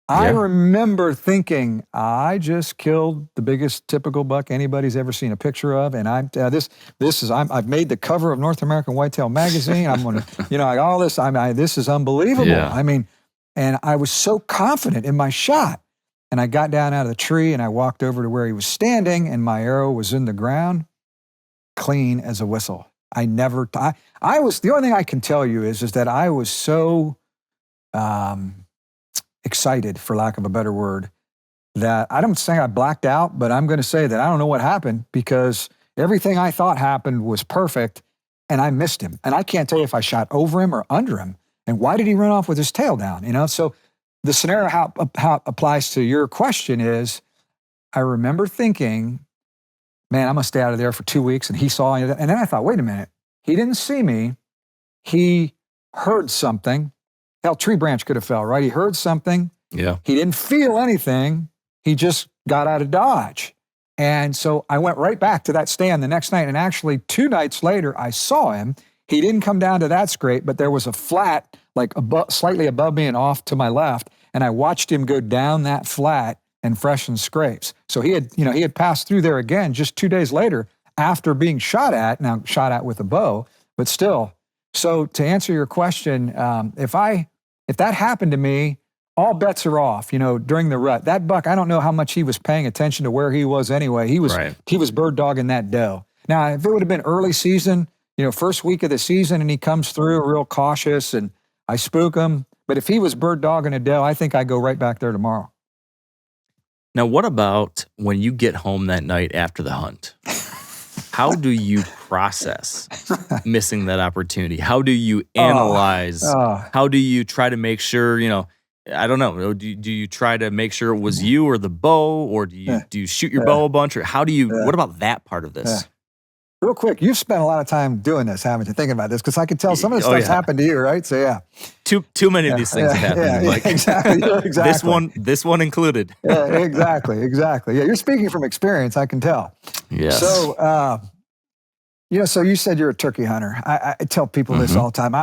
Yeah. I remember thinking, I just killed the biggest typical buck anybody's ever seen a picture of, and I've made the cover of North American Whitetail Magazine. I'm going to, all this. This is unbelievable. Yeah. I mean, and I was so confident in my shot, and I got down out of the tree and I walked over to where he was standing, and my arrow was in the ground, clean as a whistle. I was, the only thing I can tell you is that I was so excited, for lack of a better word, that I don't say I blacked out, but I'm going to say that I don't know what happened, because everything I thought happened was perfect, and I missed him. And I can't tell you if I shot over him or under him. And why did he run off with his tail down? So the scenario, how it applies to your question is, I remember thinking, man, I'm going to stay out of there for 2 weeks. And he saw it. And then I thought, wait a minute. He didn't see me. He heard something. Hell, tree branch could have fell, right? He heard something. Yeah. He didn't feel anything. He just got out of Dodge. And so I went right back to that stand the next night. And actually 2 nights later, I saw him. He didn't come down to that scrape, but there was a flat, like slightly above me and off to my left. And I watched him go down that flat and freshen scrapes. So he had passed through there again just 2 days later after being shot at with a bow, but still. So to answer your question, if that happened to me, all bets are off, during the rut. That buck, I don't know how much he was paying attention to where he was anyway. He was bird dogging that doe. Now, if it would have been early season, first week of the season, and he comes through real cautious and I spook him. But if he was bird dogging a doe, I think I go right back there tomorrow. Now, what about when you get home that night after the hunt? How do you process missing that opportunity? How do you analyze? How do you try to make sure, I don't know. Do you try to make sure it was you or the bow, or do you shoot your bow a bunch, or how do you, what about that part of this? Real quick, you've spent a lot of time doing this, haven't you, thinking about this? Because I can tell some of this stuff's happened to you, right? So yeah. Too many of these things have happened to me, Mike. Exactly. This one included. Exactly. Yeah, you're speaking from experience, I can tell. Yes. So, so you said you're a turkey hunter. I tell people this all the time.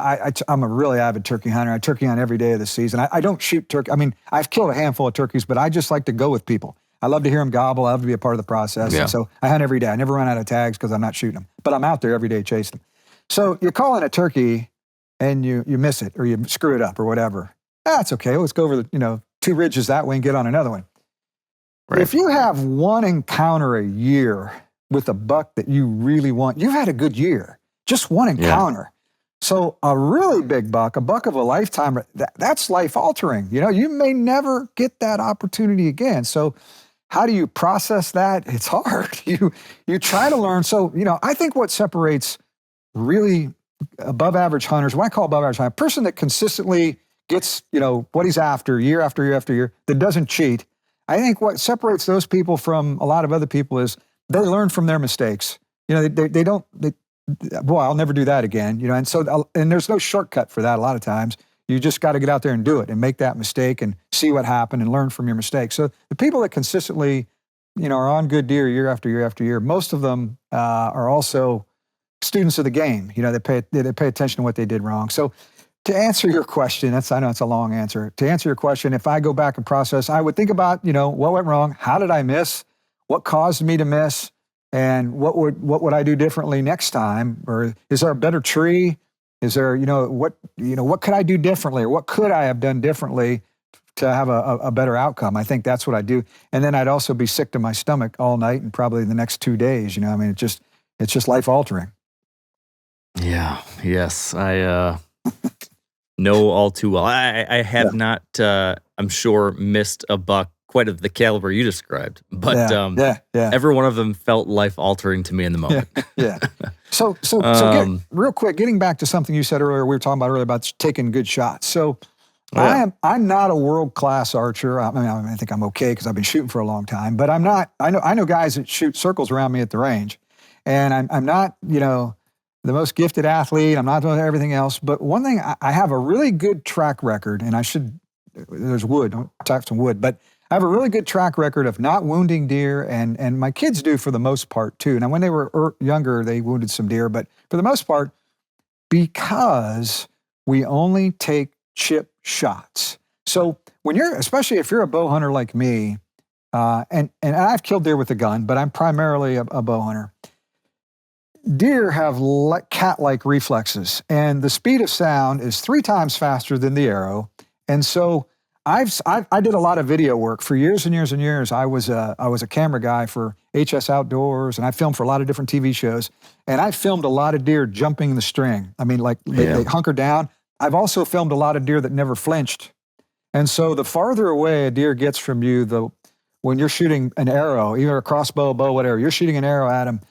I'm a really avid turkey hunter. I turkey hunt every day of the season. I don't shoot turkey. I mean, I've killed a handful of turkeys, but I just like to go with people. I love to hear them gobble. I love to be a part of the process. Yeah. And so I hunt every day. I never run out of tags because I'm not shooting them. But I'm out there every day chasing them. So you're calling a turkey and you miss it, or you screw it up or whatever. That's okay. Let's go over the, 2 ridges that way and get on another one. Right. If you have one encounter a year with a buck that you really want, you've had a good year. Just one encounter. So a really big buck, a buck of a lifetime, that's life altering. You may never get that opportunity again. So how do you process that? It's hard. You try to learn. So, I think what separates really above average hunters, what I call above average hunter, a person that consistently gets, what he's after year after year after year, that doesn't cheat. I think what separates those people from a lot of other people is they learn from their mistakes. They don't, boy, I'll never do that again. And so, and there's no shortcut for that a lot of times. You just got to get out there and do it and make that mistake and see what happened and learn from your mistakes. So the people that consistently, are on good deer year after year after year, most of them are also students of the game. They pay attention to what they did wrong. So to answer your question, I know it's a long answer. To answer your question, if I go back and process, I would think about, what went wrong? How did I miss? What caused me to miss? And what would I do differently next time? Or is there a better tree? Is there, what could I do differently? Or what could I have done differently to have a better outcome? I think that's what I do. And then I'd also be sick to my stomach all night and probably the next 2 days. It's just life altering. Yeah. Yes. I know all too well. I have not, I'm sure, missed a buck quite of the caliber you described, but every one of them felt life altering to me in the moment. Yeah. So real quick, getting back to something you said earlier, we were talking about earlier about taking good shots. So I'm not a world-class archer. I think I'm okay because I've been shooting for a long time, but I'm not. I know guys that shoot circles around me at the range, and I'm not, the most gifted athlete. I'm not doing everything else. But one thing, I have a really good track record, and there's wood, don't tap some wood, but I have a really good track record of not wounding deer, and my kids do for the most part too. Now, when they were younger, they wounded some deer, but for the most part, because we only take chip shots. So especially if you're a bow hunter like me, and I've killed deer with a gun, but I'm primarily a bow hunter. Deer have cat-like reflexes, and the speed of sound is 3 times faster than the arrow. And so I did a lot of video work for years and years and years. I was a camera guy for HS Outdoors, and I filmed for a lot of different TV shows. And I filmed a lot of deer jumping the string. I mean, they hunker down. I've also filmed a lot of deer that never flinched. And so the farther away a deer gets from you, when you're shooting an arrow, either a crossbow, bow, whatever, you're shooting an arrow at them,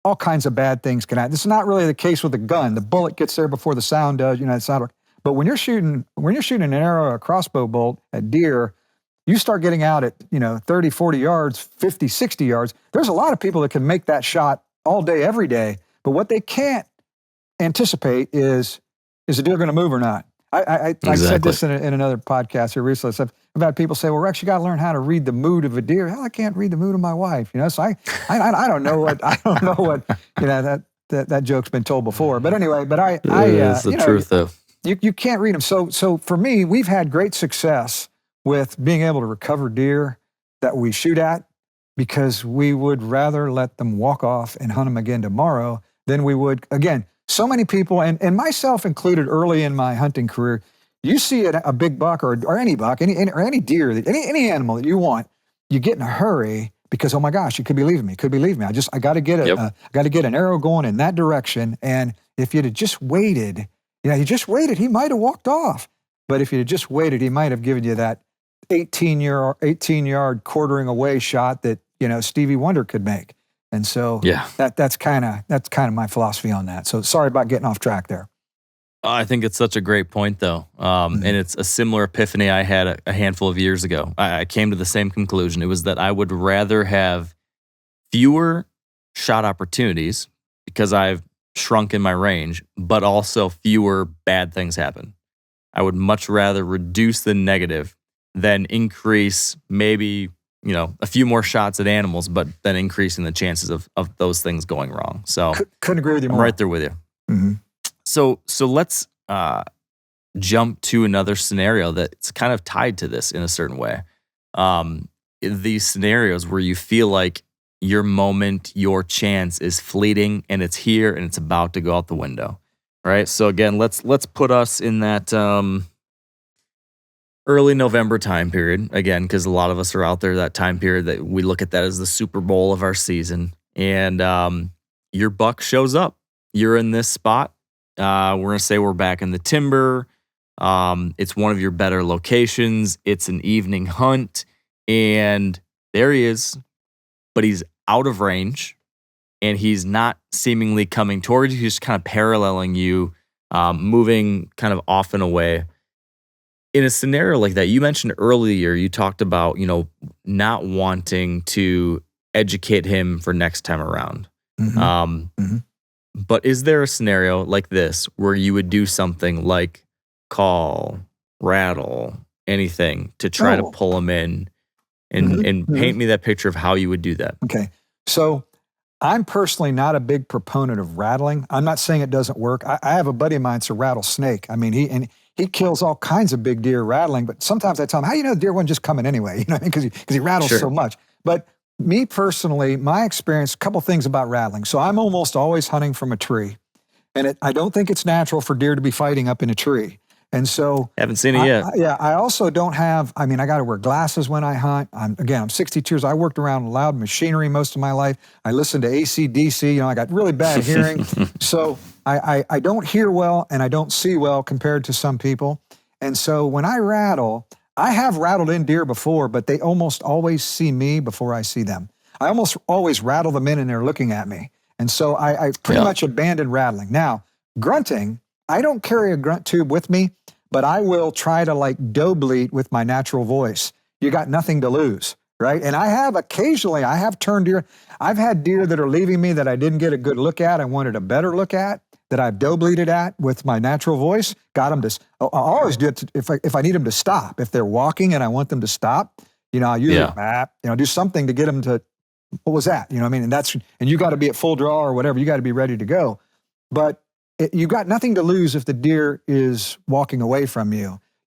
all kinds of bad things can happen. This is not really the case with a gun. The bullet gets there before the sound does. It's not. But when you're shooting an arrow or a crossbow bolt at deer, you start getting out at 30, 40 yards, 50, 60 yards. There's a lot of people that can make that shot all day, every day. But what they can't anticipate is the deer going to move or not? Exactly. I said this in another podcast here recently. I've had people say, "Well, Rex, you got to learn how to read the mood of a deer." Hell, I can't read the mood of my wife, So I don't know what that joke's been told before. But anyway, it's the truth though. You can't read them. So for me, we've had great success with being able to recover deer that we shoot at, because we would rather let them walk off and hunt them again tomorrow than we would, again, so many people, and myself included early in my hunting career, you see a big buck or any buck, any deer, any animal that you want, you get in a hurry because, oh my gosh, it could be leaving me, I got to get an arrow going in that direction. And if you'd have just waited, he might have walked off. But if you'd have just waited, he might have given you that 18-yard quartering away shot that, Stevie Wonder could make. And so that's kind of my philosophy on that. So sorry about getting off track there. I think it's such a great point, though. And it's a similar epiphany I had a handful of years ago. I came to the same conclusion. It was that I would rather have fewer shot opportunities because I've shrunk in my range, but also fewer bad things happen. I would much rather reduce the negative than increase maybe a few more shots at animals, but then increasing the chances of those things going wrong. So couldn't agree with you more. I'm right there with you. Mm-hmm. So let's jump to another scenario that's kind of tied to this in a certain way. These scenarios where you feel like your moment, your chance is fleeting and it's here and it's about to go out the window, right? So again, let's put us in that early November time period, again, because a lot of us are out there that time period that we look at that as the Super Bowl of our season. And your buck shows up. You're in this spot. We're going to say we're back in the timber. It's one of your better locations. It's an evening hunt. And there he is, but he's out of range and he's not seemingly coming towards you. He's just kind of paralleling you, moving kind of off and away. In a scenario like that, you mentioned earlier, you talked about, not wanting to educate him for next time around. But is there a scenario like this where you would do something like call, rattle, anything to try to pull him in and paint me that picture of how you would do that? Okay. So I'm personally not a big proponent of rattling. I'm not saying it doesn't work. I have a buddy of mine, it's a rattlesnake. I mean, he kills all kinds of big deer rattling, but sometimes I tell him, how do you know the deer wasn't just coming anyway? Because he rattles so much. But me personally, my experience, a couple things about rattling. So I'm almost always hunting from a tree. And I don't think it's natural for deer to be fighting up in a tree. And so haven't seen it yet. I also don't have, I got to wear glasses when I hunt. I'm 62 years. I worked around loud machinery most of my life. I listened to AC/DC. I got really bad hearing. So I don't hear well and I don't see well compared to some people. And so when I rattle, I have rattled in deer before, but they almost always see me before I see them. I almost always rattle them in and they're looking at me. And so I pretty much abandoned rattling. Now, grunting, I don't carry a grunt tube with me, but I will try to doe bleat with my natural voice. You got nothing to lose, right? And I have turned deer. I've had deer that are leaving me that I didn't get a good look at. I wanted a better look at that I've doe bleated at with my natural voice. Got them to, I always do it if I need them to stop. If they're walking and I want them to stop, I usually, do something to get them to, what was that? And you got to be at full draw or whatever. You got to be ready to go. But you got nothing to lose if the deer is walking away from you.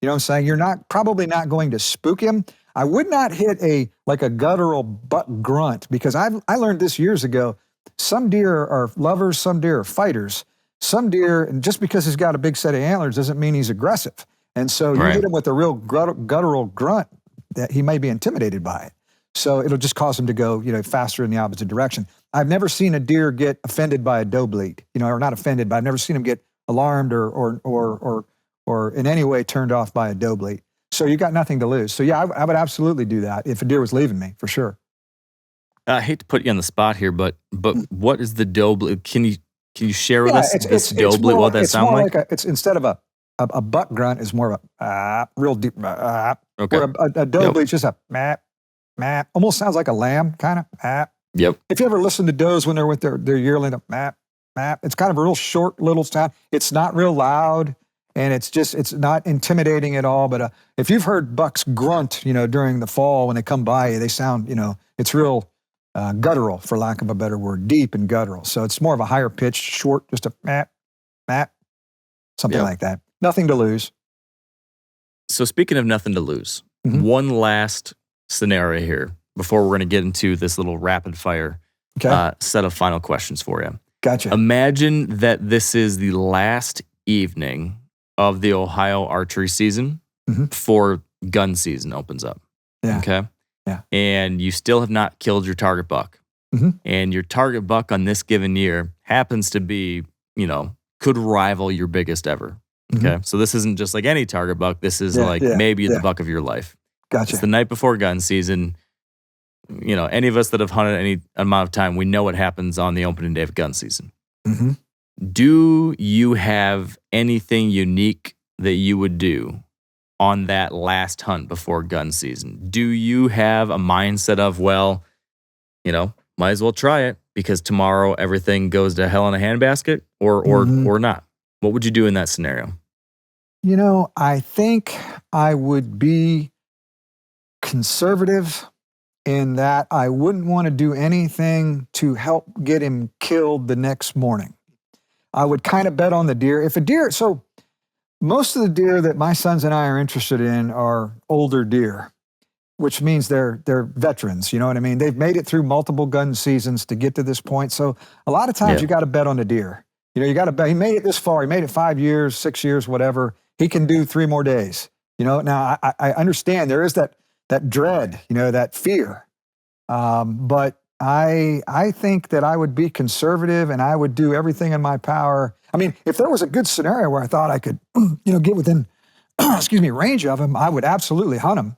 You know what I'm saying? You're probably not going to spook him. I would not hit a guttural buck grunt because I learned this years ago. Some deer are lovers, some deer are fighters. Some deer, and just because he's got a big set of antlers doesn't mean he's aggressive. And so you hit him with a real guttural grunt that he may be intimidated by it. So it'll just cause him to go, faster in the opposite direction. I've never seen a deer get offended by a doe bleat, or not offended, but I've never seen him get alarmed or in any way turned off by a doe bleat. So you got nothing to lose. So yeah, I would absolutely do that if a deer was leaving me, for sure. I hate to put you on the spot here, but what is the doe bleat? Can you share with us this doe bleat? What that sound like? It's instead of a buck grunt is more of a real deep. Okay. Where a doe bleat is just a map. Almost sounds like a lamb, kind of. Yep. If you ever listen to does when they're with their yearling, map, it's kind of a real short little sound. It's not real loud, and it's not intimidating at all. But if you've heard bucks grunt, during the fall when they come by you, they sound, it's real guttural, for lack of a better word, deep and guttural. So it's more of a higher pitched, short, just a map, something like that. Nothing to lose. So speaking of nothing to lose, one last scenario here before we're going to get into this little rapid fire set of final questions for you. Gotcha. Imagine that this is the last evening of the Ohio archery season before gun season opens up. Yeah. Okay. Yeah. And you still have not killed your target buck. And your target buck on this given year happens to be, could rival your biggest ever. Okay. So this isn't just like any target buck. This is maybe the buck of your life. Gotcha. It's the night before gun season. Any of us that have hunted any amount of time, we know what happens on the opening day of gun season. Do you have anything unique that you would do on that last hunt before gun season? Do you have a mindset of, might as well try it because tomorrow everything goes to hell in a handbasket or not? What would you do in that scenario? I think I would be conservative in that I wouldn't want to do anything to help get him killed the next morning. I would kind of bet on the deer. So most of the deer that my sons and I are interested in are older deer, which means they're veterans. You know what I mean? They've made it through multiple gun seasons to get to this point. So a lot of times you got to bet on the deer. You got to bet. He made it this far. He made it 5 years, 6 years, whatever. He can do 3 more days. Now I understand there is that dread, that fear. But I think that I would be conservative and I would do everything in my power. I mean, if there was a good scenario where I thought I could, get within, range of him, I would absolutely hunt him.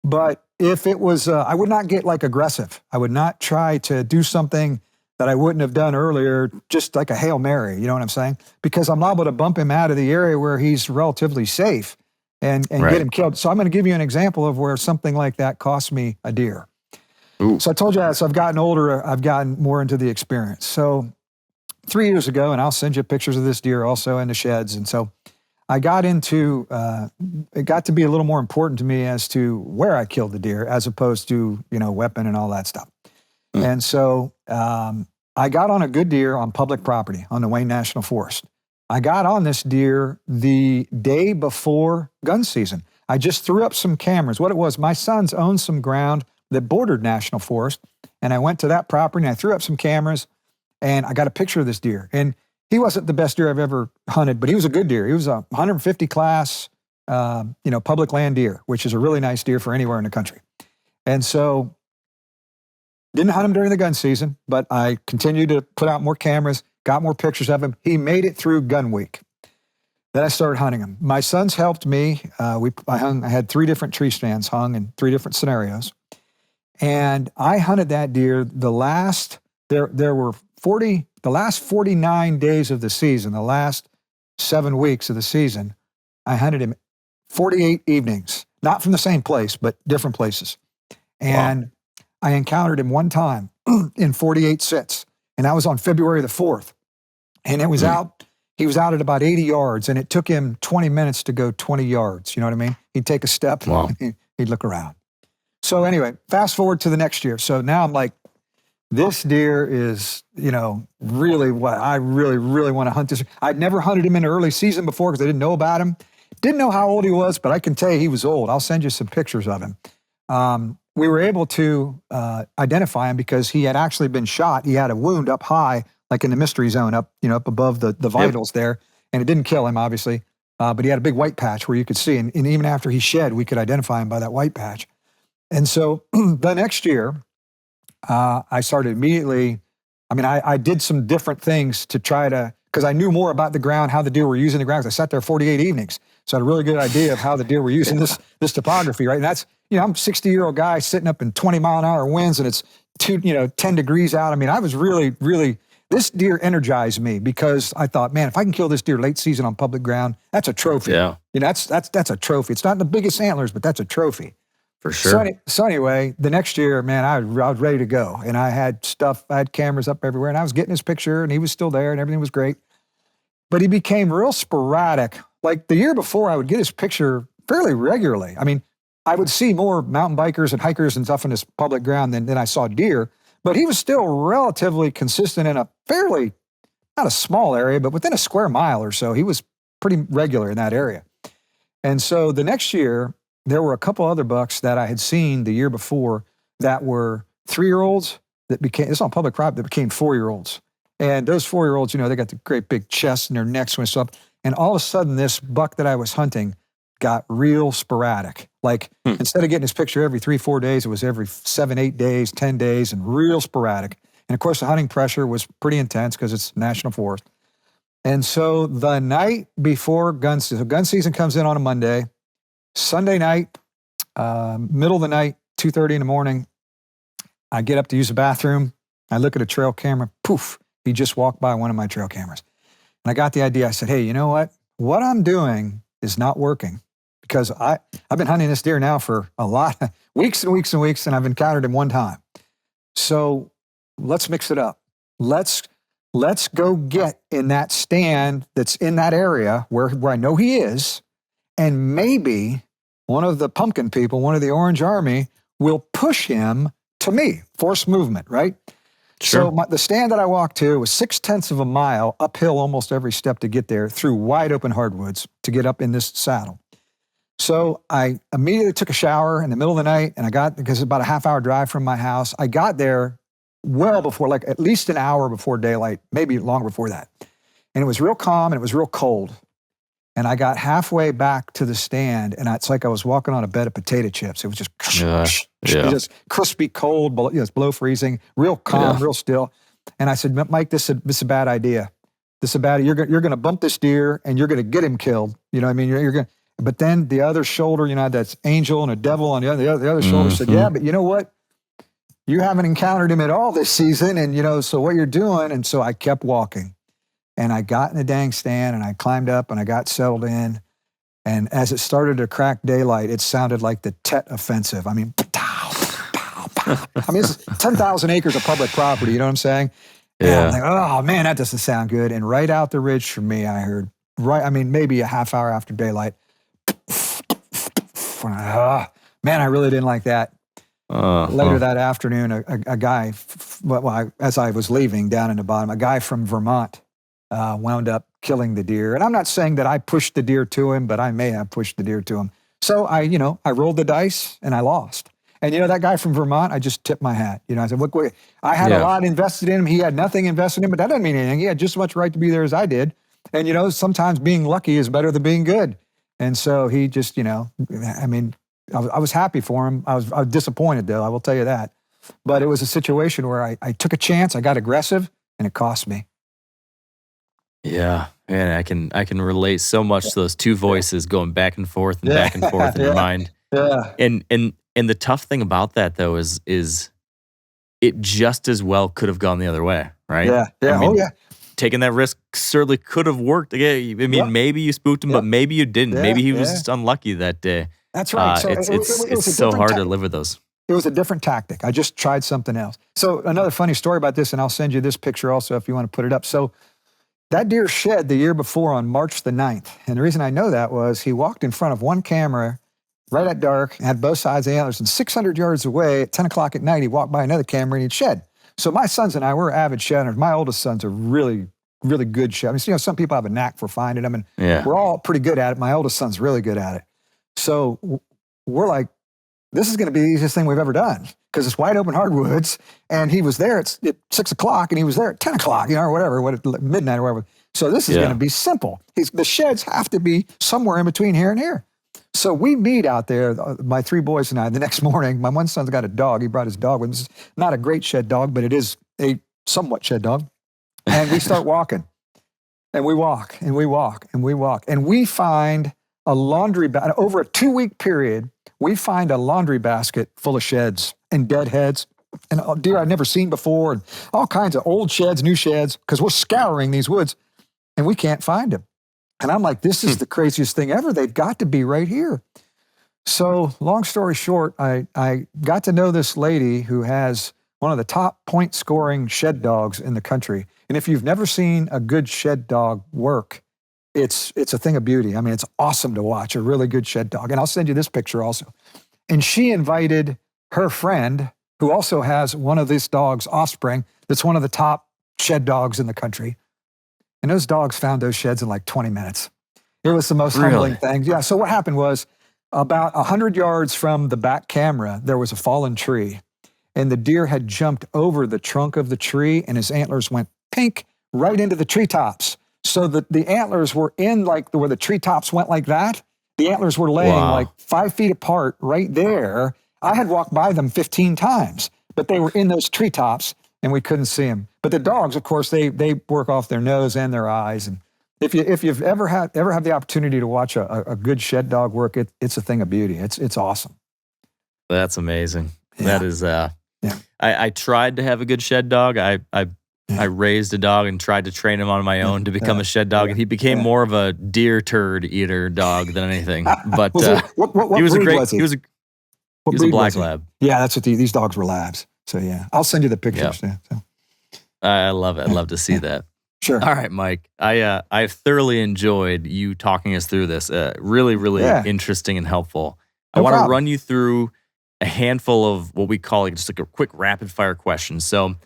But if it was, I would not get like aggressive. I would not try to do something that I wouldn't have done earlier, just like a Hail Mary, you know what I'm saying? Because I'm liable to bump him out of the area where he's relatively safe and Right. get him killed. So I'm going to give you an example of where something like that cost me a deer. Ooh. So I told you, as I've gotten older, I've gotten more into the experience. So 3 years ago, and I'll send you pictures of this deer also in the sheds. And so I got into, it got to be a little more important to me as to where I killed the deer as opposed to, weapon and all that stuff. And so I got on a good deer on public property on the Wayne National Forest. I got on this deer the day before gun season. I just threw up some cameras. What it was, my sons owned some ground that bordered National Forest, and I went to that property and I threw up some cameras, and I got a picture of this deer. And he wasn't the best deer I've ever hunted, but he was a good deer. He was a 150 class, public land deer, which is a really nice deer for anywhere in the country. And so didn't hunt him during the gun season, but I continued to put out more cameras, got more pictures of him. He made it through gun week. Then I started hunting him. My sons helped me. I had 3 different tree stands hung in 3 different scenarios. And I hunted that deer the last 49 days of the season, the last 7 weeks of the season. I hunted him 48 evenings, not from the same place, but different places. And wow. I encountered him one time in 48 sits, and that was on February the 4th. And it was he was out at about 80 yards, and it took him 20 minutes to go 20 yards. You know what I mean? He'd take a step, wow. and he'd look around. So anyway, fast forward to the next year. So now I'm like, this deer is, really what I really, really want to hunt this. I'd never hunted him in the early season before because I didn't know about him. Didn't know how old he was, but I can tell you he was old. I'll send you some pictures of him. We were able to identify him because he had actually been shot. He had a wound up high, like in the mystery zone, up above the vitals there. And it didn't kill him, obviously. But he had a big white patch where you could see. And even after he shed, we could identify him by that white patch. And so the next year, I started immediately, I did some different things to try to, because I knew more about the ground, how the deer were using the ground. I sat there 48 evenings. So I had a really good idea of how the deer were using this topography, right? And that's, I'm a 60-year-old guy sitting up in 20-mile-an-hour winds, and it's 10 degrees out. I was really, really, this deer energized me because I thought, man, if I can kill this deer late season on public ground, that's a trophy. Yeah. That's a trophy. It's not the biggest antlers, but that's a trophy. For sure. So anyway, the next year, man, I was ready to go. And I had cameras up everywhere, and I was getting his picture, and he was still there, and everything was great. But he became real sporadic. Like the year before, I would get his picture fairly regularly. I would see more mountain bikers and hikers and stuff in this public ground than I saw deer, but he was still relatively consistent in a fairly, not a small area, but within a square mile or so. He was pretty regular in that area. And so the next year, there were a couple other bucks that I had seen the year before that were 3-year-olds that became, it's on public property, that became 4-year-olds. And those 4-year-olds, they got the great big chests and their necks went up. And all of a sudden, this buck that I was hunting got real sporadic. Like instead of getting his picture every 3-4 days, it was every 7-8 days, 10 days, and real sporadic. And of course, the hunting pressure was pretty intense because it's national forest. And so the night before gun season comes in on a Monday, Sunday night, middle of the night, 2:30 in the morning, I get up to use the bathroom. I look at a trail camera. Poof, he just walked by one of my trail cameras. And I got the idea. I said, hey, you know what? What I'm doing is not working because I've been hunting this deer now for a lot, weeks and weeks and weeks, and I've encountered him one time. So let's mix it up. Let's go get in that stand that's in that area where I know he is, and maybe one of the pumpkin people, one of the Orange Army, will push him to me. Forced movement, right? Sure. So the stand that I walked to was 0.6 of a mile uphill almost every step to get there through wide open hardwoods to get up in this saddle. So I immediately took a shower in the middle of the night, and because it's about a half-hour drive from my house, I got there well before, like at least an hour before daylight, maybe longer before that. And it was real calm and it was real cold. And I got halfway back to the stand, and it's like I was walking on a bed of potato chips. It was just, just crispy, cold, it's below freezing, real calm, real still. And I said, Mike, this is a bad idea. This is a bad. You're going to bump this deer, and you're going to get him killed. You know what I mean? You're going. But then the other shoulder, that's angel and a devil on the other shoulder said, yeah, but you know what? You haven't encountered him at all this season, and so what you're doing. And so I kept walking. And I got in the dang stand, and I climbed up, and I got settled in. And as it started to crack daylight, it sounded like the Tet Offensive. I mean, pow, pow, pow. I mean, it's 10,000 acres of public property. You know what I'm saying? Yeah. And I'm like, oh, man, that doesn't sound good. And right out the ridge from me, I heard, maybe a half hour after daylight, man, I really didn't like that. Later that afternoon, a guy, as I was leaving down in the bottom, a guy from Vermont, wound up killing the deer. And I'm not saying that I pushed the deer to him, but I may have pushed the deer to him. So I rolled the dice and I lost. And that guy from Vermont, I just tipped my hat. I said, look, I had a lot invested in him. He had nothing invested in him, but that doesn't mean anything. He had just as much right to be there as I did. And, sometimes being lucky is better than being good. And so he just, I was happy for him. I was disappointed, though, I will tell you that. But it was a situation where I took a chance, I got aggressive, and it cost me. Yeah, man, I can relate so much to those two voices going back and forth and back and forth in your mind. Yeah. And the tough thing about that though is it just as well could have gone the other way, right? Yeah. Yeah. Taking that risk certainly could have worked. Maybe you spooked him, but maybe you didn't. Maybe he was just unlucky that day. That's right. So it's so hard to live with those. It was a different tactic. I just tried something else. So another funny story about this, and I'll send you this picture also if you want to put it up. So that deer shed the year before on March the 9th. And the reason I know that was he walked in front of one camera right at dark, had both sides of the antlers, and 600 yards away at 10 o'clock at night, he walked by another camera and he'd shed. So my sons and I, we're avid shedders. My oldest son's a really, really good shed. Some people have a knack for finding them, and we're all pretty good at it. My oldest son's really good at it. So we're like, this is going to be the easiest thing we've ever done because it's wide open hardwoods. And he was there at 6 o'clock and he was there at 10 o'clock, or whatever, midnight or whatever. So this is going to be simple. The sheds have to be somewhere in between here and here. So we meet out there, my three boys and I, the next morning. My one son's got a dog. He brought his dog with him. It's not a great shed dog, but it is a somewhat shed dog. And we start walking. And we walk, and we walk, and we walk. And we find a laundry basket. Over a 2-week period, we find a laundry basket full of sheds and dead heads and deer I'd never seen before, and all kinds of old sheds, new sheds, because we're scouring these woods, and we can't find them. And I'm like, this is the craziest thing ever. They've got to be right here. So long story short, I got to know this lady who has one of the top point-scoring shed dogs in the country. And if you've never seen a good shed dog work, it's a thing of beauty. I mean, it's awesome to watch, a really good shed dog. And I'll send you this picture also. And she invited her friend, who also has one of this dog's offspring, that's one of the top shed dogs in the country. And those dogs found those sheds in like 20 minutes. It was the most humbling thing. Yeah, so what happened was about 100 yards from the back camera, there was a fallen tree. And the deer had jumped over the trunk of the tree, and his antlers went pink right into the treetops. So the antlers were in like where the treetops went like that. The antlers were laying like 5 feet apart right there. I had walked by them 15 times, but they were in those treetops and we couldn't see them. But the dogs, of course, they work off their nose and their eyes. And if you've ever have the opportunity to watch a good shed dog work, it's a thing of beauty. It's awesome. That's amazing. Yeah. That is, I tried to have a good shed dog. I raised a dog and tried to train him on my own to become a shed dog, and he became more of a deer turd eater dog than anything. But what he was a great. Was he? He was a black lab. Yeah, that's what these dogs were labs. So yeah, I'll send you the pictures. Yep. Yeah, so. I love it. I'd love to see that. Sure. All right, Mike. I've thoroughly enjoyed you talking us through this. Really, really interesting and helpful. I want to run you through a handful of what we call just like a quick rapid fire question. So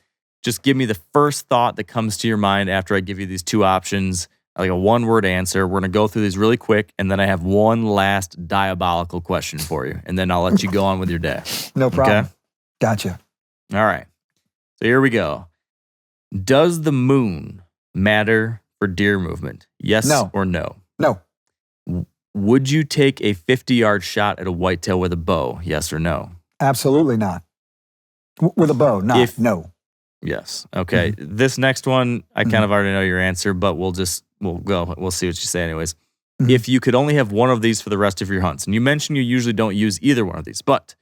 just give me the first thought that comes to your mind after I give you these two options, like a one-word answer. We're going to go through these really quick, and then I have one last diabolical question for you, and then I'll let you go on with your day. No problem. Okay? Gotcha. All right. So here we go. Does the moon matter for deer movement? Yes or no? No. Would you take a 50-yard shot at a whitetail with a bow? Yes or no? Absolutely not. With a bow, not. No. Yes. Okay. This next one, I kind of already know your answer, but we'll see what you say anyways. If you could only have one of these for the rest of your hunts, and you mentioned you usually don't use either one of these, but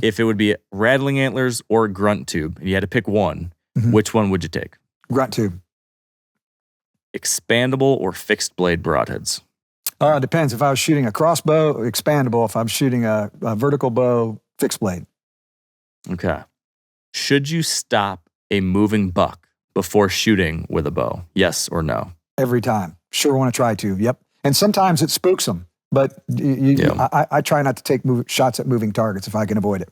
if it would be rattling antlers or grunt tube, and you had to pick one, which one would you take? Grunt tube. Expandable or fixed blade broadheads? It depends. If I was shooting a crossbow, expandable. If I'm shooting a vertical bow, fixed blade. Okay. Should you stop a moving buck before shooting with a bow? Yes or no? Every time. Sure want to try to. Yep. And sometimes it spooks them, but I try not to take shots at moving targets if I can avoid it.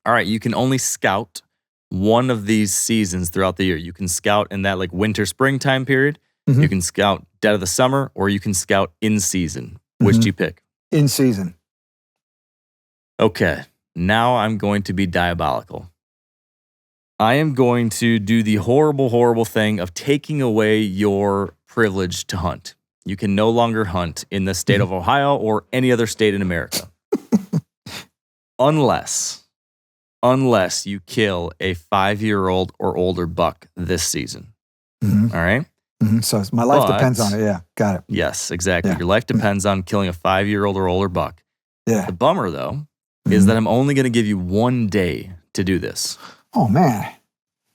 All right. You can only scout one of these seasons throughout the year. You can scout in that like winter, spring time period. You can scout dead of the summer, or you can scout in season. Which do you pick? In season. Okay. Now I'm going to be diabolical. I am going to do the horrible, horrible thing of taking away your privilege to hunt. You can no longer hunt in the state of Ohio or any other state in America. Unless you kill a 5-year-old or older buck this season. All right? So my life depends on it. Yeah, got it. Yes, exactly. Yeah. Your life depends on killing a 5-year-old or older buck. Yeah. The bummer, though, is that I'm only going to give you 1 day to do this. Oh, man.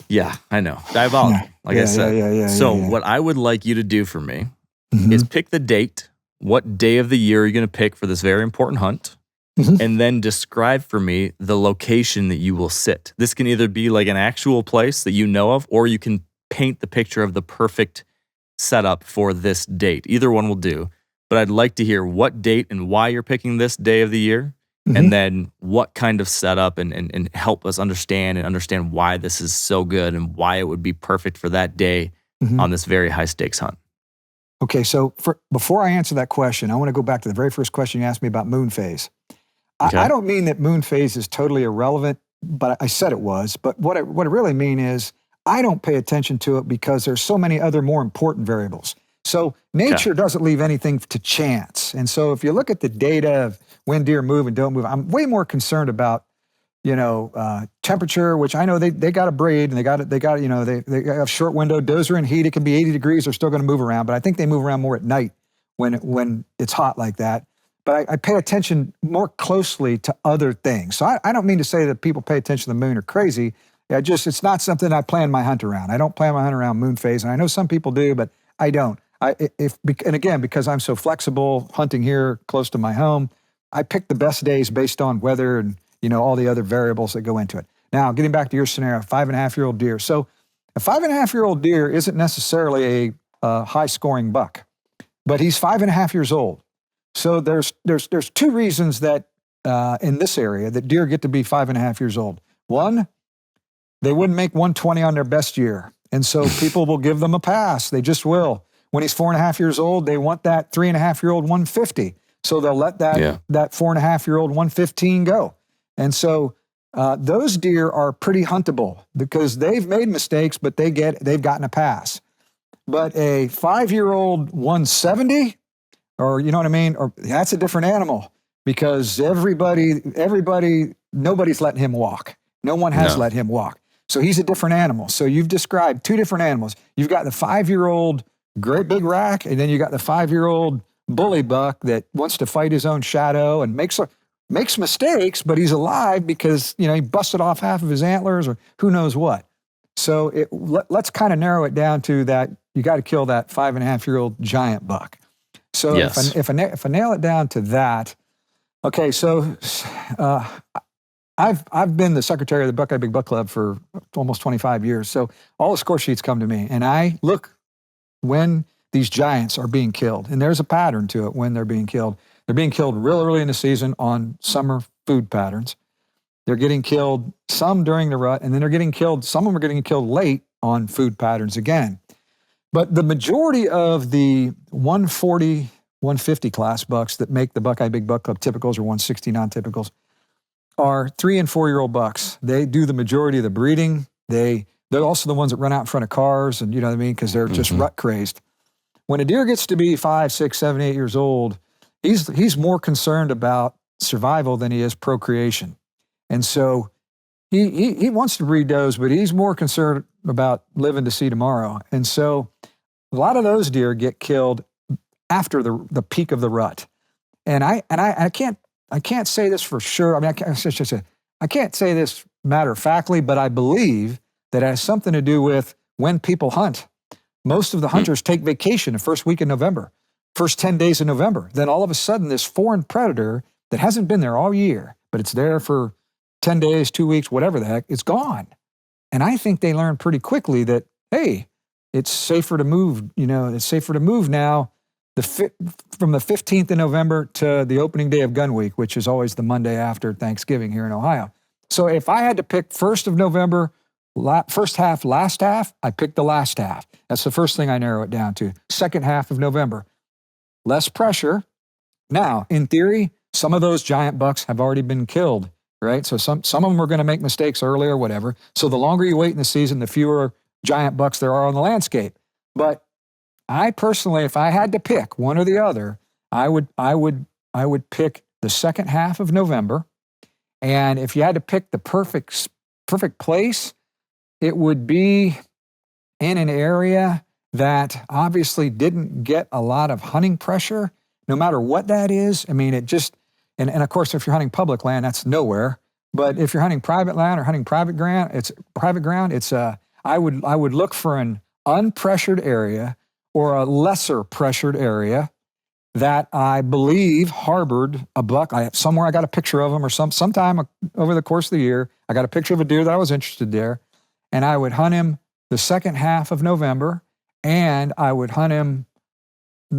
Yeah, I know. Diabolical, I said. So what I would like you to do for me is pick the date. What day of the year are you going to pick for this very important hunt? And then describe for me the location that you will sit. This can either be like an actual place that you know of, or you can paint the picture of the perfect setup for this date. Either one will do. But I'd like to hear what date and why you're picking this day of the year, and then what kind of setup and help us understand why this is so good and why it would be perfect for that day on this very high stakes hunt. Okay, so before I answer that question, I want to go back to the very first question you asked me about moon phase. Okay. I don't mean that moon phase is totally irrelevant, but I said it was. But what I really mean is I don't pay attention to it because there's so many other more important variables. So nature doesn't leave anything to chance. And so if you look at the data of when deer move and don't move, I'm way more concerned about, temperature, which I know they got to breed and they got they have short window. Does are in heat. It can be 80 degrees. They're still going to move around, but I think they move around more at night when it's hot like that. But I pay attention more closely to other things. So I don't mean to say that people pay attention to the moon are crazy. It's not something I plan my hunt around. I don't plan my hunt around moon phase. And I know some people do, but I don't. And again, because I'm so flexible hunting here close to my home, I pick the best days based on weather and, all the other variables that go into it. Now, getting back to your scenario, 5.5-year-old deer. So a 5.5-year-old deer isn't necessarily a high scoring buck, but he's 5.5 years old. So there's 2 reasons that in this area that deer get to be 5.5 years old. One, they wouldn't make 120 on their best year. And so people will give them a pass. They just will. When he's 4.5 years old, they want that 3.5-year-old 150. So they'll let that 4.5-year-old 115 go. And so those deer are pretty huntable because they've made mistakes, but they've gotten a pass. But a 5-year-old 170, or you know what I mean? Or that's a different animal because nobody's letting him walk. No one has let him walk. So he's a different animal. So you've described 2 different animals. You've got the 5-year-old great big rack, and then you got the 5-year-old bully buck that wants to fight his own shadow and makes mistakes, but he's alive because, he busted off half of his antlers or who knows what. So let's kind of narrow it down to that. You got to kill that 5.5-year-old giant buck. So if I nail it down to that, okay. So I've been the secretary of the Buckeye Big Buck Club for almost 25 years. So all the score sheets come to me, and I look when these giants are being killed, and there's a pattern to it when they're being killed. They're being killed real early in the season on summer food patterns. They're getting killed some during the rut, and then they're getting killed. Some of them are getting killed late on food patterns again. But the majority of the 140, 150 class bucks that make the Buckeye Big Buck Club typicals or 160 non-typicals are 3 and 4-year-old bucks. They do the majority of the breeding. They're also the ones that run out in front of cars, and you know what I mean, because they're just rut crazed. When a deer gets to be 5, 6, 7, 8 years old, he's more concerned about survival than he is procreation. And so he wants to breed does, but he's more concerned about living to see tomorrow. And so a lot of those deer get killed after the peak of the rut. And I can't say this for sure. I mean, I can't say this matter of factly, but I believe that it has something to do with when people hunt. Most of the hunters take vacation the first week of November, first 10 days of November. Then all of a sudden, this foreign predator that hasn't been there all year, but it's there for 10 days, 2 weeks, whatever the heck, it's gone. And I think they learn pretty quickly that, hey, it's safer to move. It's safer to move now from the 15th of November to the opening day of gun week, which is always the Monday after Thanksgiving here in Ohio. So if I had to pick 1st of November, first half, last half, I pick the last half. That's the first thing I narrow it down to. Second half of November, less pressure. Now, in theory, some of those giant bucks have already been killed, right? So some of them are going to make mistakes early or whatever. So the longer you wait in the season, the fewer giant bucks there are on the landscape. But I personally, if I had to pick one or the other, I would pick the second half of November. And if you had to pick the perfect place, it would be in an area that obviously didn't get a lot of hunting pressure, no matter what that is. I mean, it just, and of course, if you're hunting public land, that's nowhere. But if you're hunting private land or hunting private ground, I would look for an unpressured area or a lesser pressured area that I believe harbored a buck. Somewhere I got a picture of him, or sometime over the course of the year, I got a picture of a deer that I was interested there, and I would hunt him the second half of November, and I would hunt him.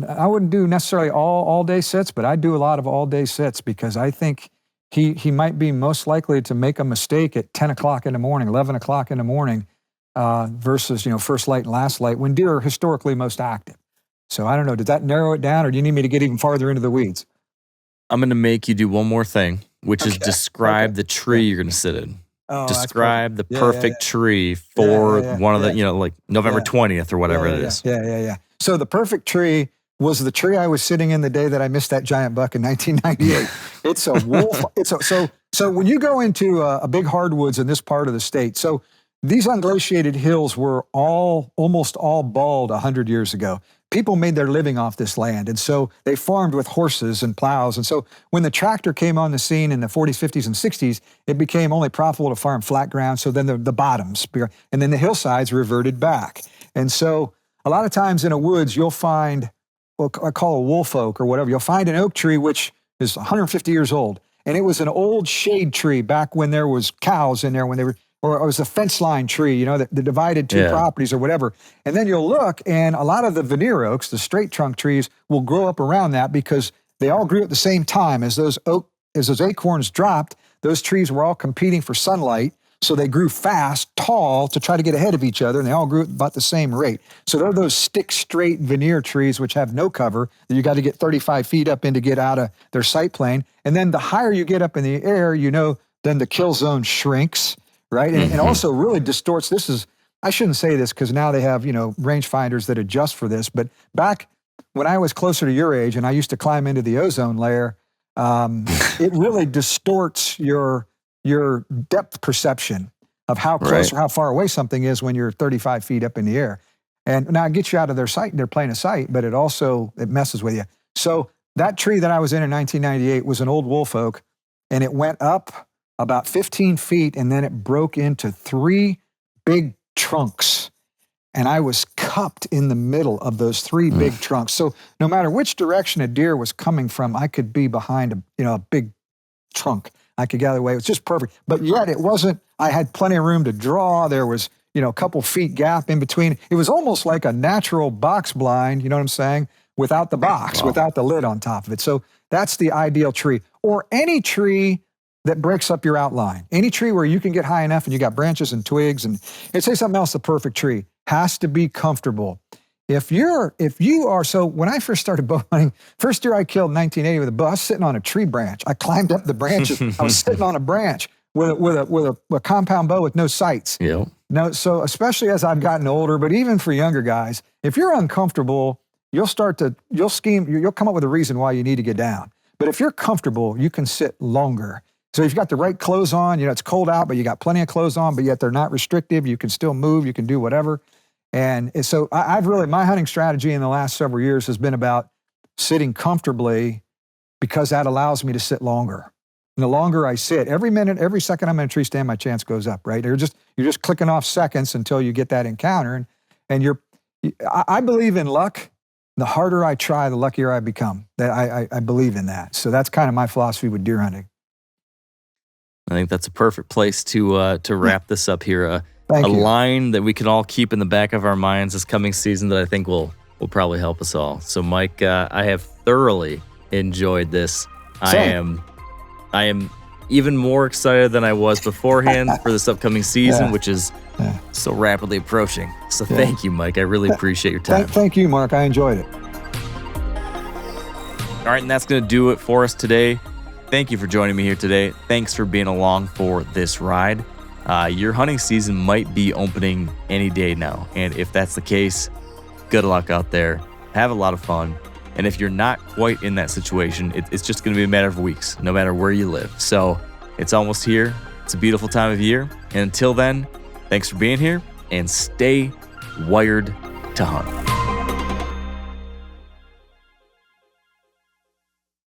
I wouldn't do necessarily all day sits, but I'd do a lot of all day sits because I think he might be most likely to make a mistake at 10 o'clock in the morning, 11 o'clock in the morning, versus first light and last light when deer are historically most active. So I don't know, did that narrow it down, or do you need me to get even farther into the weeds? I'm going to make you do one more thing, which is describe the tree you're going to sit in. Oh, describe the perfect tree for one of the, like November 20th or whatever it is. Yeah. So the perfect tree was the tree I was sitting in the day that I missed that giant buck in 1998. It's a wolf. So when you go into a big hardwoods in this part of the state, so these unglaciated hills were almost all bald 100 years ago. People made their living off this land, and so they farmed with horses and plows. And so when the tractor came on the scene in the 40s, 50s, and 60s, it became only profitable to farm flat ground, so then the bottoms, and then the hillsides reverted back. And so a lot of times in a woods, you'll find what I call a wolf oak or whatever. You'll find an oak tree which is 150 years old, and it was an old shade tree back when there was cows in there, or it was a fence line tree, that divided two properties or whatever. And then you'll look, and a lot of the veneer oaks, the straight trunk trees, will grow up around that because they all grew at the same time. As those acorns dropped, those trees were all competing for sunlight. So they grew fast, tall, to try to get ahead of each other, and they all grew at about the same rate. So they're those stick straight veneer trees which have no cover that you got to get 35 feet up in to get out of their sight plane. And then the higher you get up in the air, then the kill zone shrinks. Right. And also really distorts. I shouldn't say this because now they have, rangefinders that adjust for this. But back when I was closer to your age and I used to climb into the ozone layer, it really distorts your depth perception of how close or how far away something is when you're 35 feet up in the air. And now it gets you out of their sight, their plane of sight, but it messes with you. So that tree that I was in 1998 was an old wolf oak, and it went up about 15 feet, and then it broke into 3 big trunks. And I was cupped in the middle of those 3 big trunks. So no matter which direction a deer was coming from, I could be behind a big trunk. I could gather away. It was just perfect. But yet it wasn't, I had plenty of room to draw. There was, a couple feet gap in between. It was almost like a natural box blind, you know what I'm saying? Without the box, without the lid on top of it. So that's the ideal tree. Or any tree that breaks up your outline. Any tree where you can get high enough and you got branches and twigs, and say something else, the perfect tree has to be comfortable. If you are, so when I first started bow hunting, first deer I killed in 1980 with a bow, I was sitting on a tree branch. I climbed up the branches. I was sitting on a branch with a compound bow with no sights. Yeah. No, so especially as I've gotten older, but even for younger guys, if you're uncomfortable you'll scheme, you'll come up with a reason why you need to get down. But if you're comfortable, you can sit longer. So if you've got the right clothes on, it's cold out, but you got plenty of clothes on, but yet they're not restrictive. You can still move, you can do whatever. And so my hunting strategy in the last several years has been about sitting comfortably, because that allows me to sit longer. And the longer I sit, every minute, every second I'm in a tree stand, my chance goes up, right? You're just clicking off seconds until you get that encounter. And I believe in luck. The harder I try, the luckier I become. I believe in that. So that's kind of my philosophy with deer hunting. I think that's a perfect place to wrap this up here. A Thank you. line that we can all keep in the back of our minds this coming season that I think will probably help us all. So, Mike, I have thoroughly enjoyed this. Same. I am even more excited than I was beforehand for this upcoming season, which is so rapidly approaching. So thank you, Mike. I really appreciate your time. Thank you, Mark. I enjoyed it. All right, and that's going to do it for us today. Thank you for joining me here today. Thanks for being along for this ride. Your hunting season might be opening any day now. And if that's the case, good luck out there. Have a lot of fun. And if you're not quite in that situation, it's just going to be a matter of weeks, no matter where you live. So it's almost here. It's a beautiful time of year. And until then, thanks for being here, and stay wired to hunt.